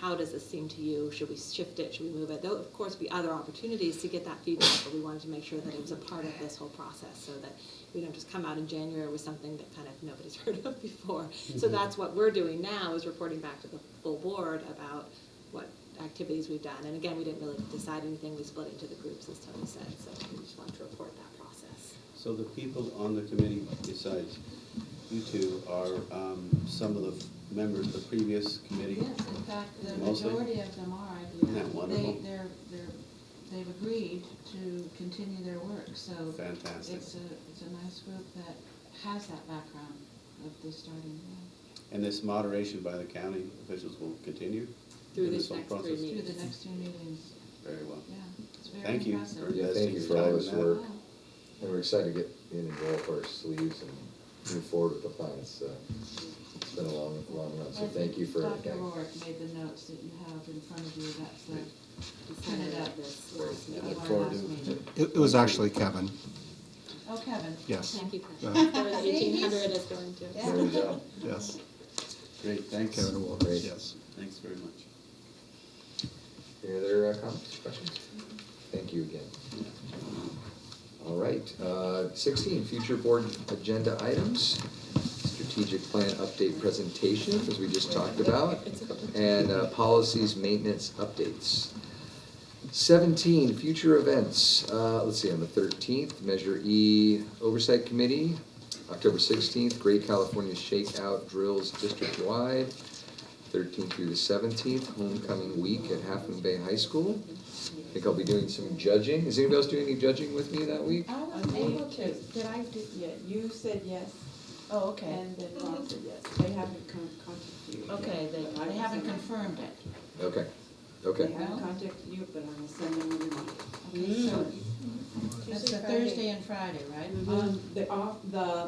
how does this seem to you? Should we shift it? Should we move it? There'll, of course, be other opportunities to get that feedback, but we wanted to make sure that it was a part of this whole process, so that we don't just come out in January with something that kind of nobody's heard of before. So that's what we're doing now, is reporting back to the full board about what activities we've done. And again, we didn't really decide anything. We split into the groups, as Tony said, so we just wanted to report that process. So the people on the committee, besides you two, are some of the members of the previous committee? Yes, in fact, the Mostly? majority of them are, I Isn't that believe. wonderful? They've agreed to continue their work, so. Fantastic. It's a nice group that has that background of this starting. And this moderation by the county officials will continue? Through in these this whole next process? 3 meetings. Through the next 2 meetings. Very well. Yeah, it's very Thank you. impressive. Yeah, thank you for all this Time and work. And we're excited to get in and roll up our sleeves and move forward with the plan. It's been a long run, so thank you for Dr. everything. Rourke made the notes that you have in front of you. That's the printed up This list last of meeting. our forward last to- meeting. It was actually Kevin. Oh, Kevin. Yes. Thank you, Uh, Kevin. That's where the 1800 is going to. There we go. Yes. Great, thanks. Kevin Wolf. Great. Yes. Thanks very much. Any other comments, questions? Thank you again. All right, 16, future board agenda items. Strategic plan update presentation, as we just talked about, and policies maintenance updates. 17, future events. Let's see, on the 13th, Measure E Oversight Committee. October 16th, Great California Shakeout Drills district-wide. 13th through the 17th, homecoming week at Half Moon Bay High School. I think I'll be doing some judging. Is anybody else doing any judging with me that week? I was able to. Did I do, yeah, you said yes. Oh, okay. And then Rob said yes. They haven't contacted you. Okay, they haven't confirmed it. Okay, They okay. haven't contacted you, but I will send them a reminder. Okay, so that's the Thursday and Friday, right?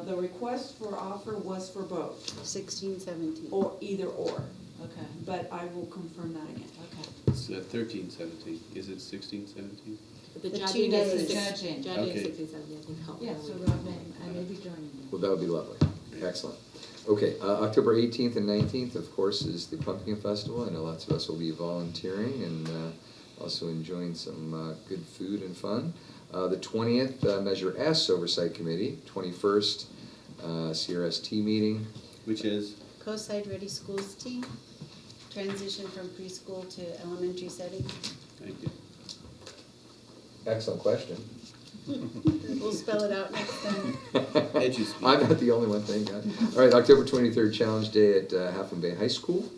The request for offer was for both, 16, 17. or either or, Okay, but I will confirm that again. okay. It's 13, 17. Is it 16, 17? But the The judging 2 is days. the Judging. Judging Okay. is 16, 17, I think. Yeah, so I may be joining you. Well, that would be lovely. Excellent. Okay, October 18th and 19th, of course, is the Pumpkin Festival. I know lots of us will be volunteering and also enjoying some good food and fun. The 20th, Measure S Oversight Committee. 21st, CRST meeting. Which is? Co-site Ready Schools team, transition from preschool to elementary setting. Thank you. Excellent question. We'll spell it out next time. I'm not the only one, thank God. All right, October 23rd, Challenge Day at Half Moon Bay High School,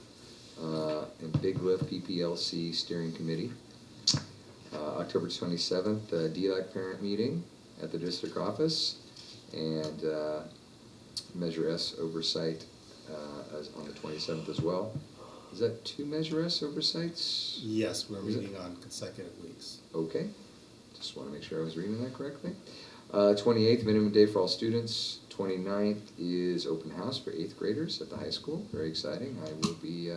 and Big Lift PPLC Steering Committee. October 27th, DLAC Parent Meeting at the district office. and Measure S oversight as on the 27th as well. Is that 2 Measure S oversights? Yes, we're Is it? meeting on consecutive weeks. Okay, just want to make sure I was reading that correctly. 28th, minimum day for all students. 29th is open house for 8th graders at the high school. Very exciting. I will be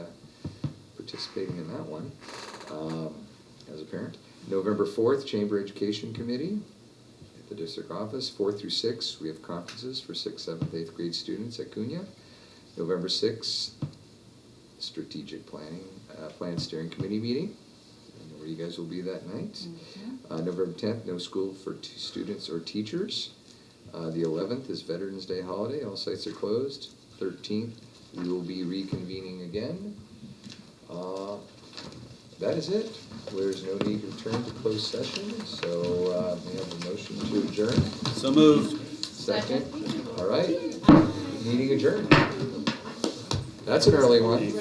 participating in that one as a parent. November 4th, Chamber Education Committee at the district office. 4th through 6th, we have conferences for 6th, 7th, 8th grade students at Cunha. November 6th, Strategic Planning, Plan Steering Committee meeting. I know where you guys will be that night. November 10th, no school for students or teachers. The 11th is Veterans Day holiday. All sites are closed. 13th, we will be reconvening again. That is it. There's no need to return to closed session, so may I have a motion to adjourn? So moved. Second. All right. Meeting adjourned. That's an early one.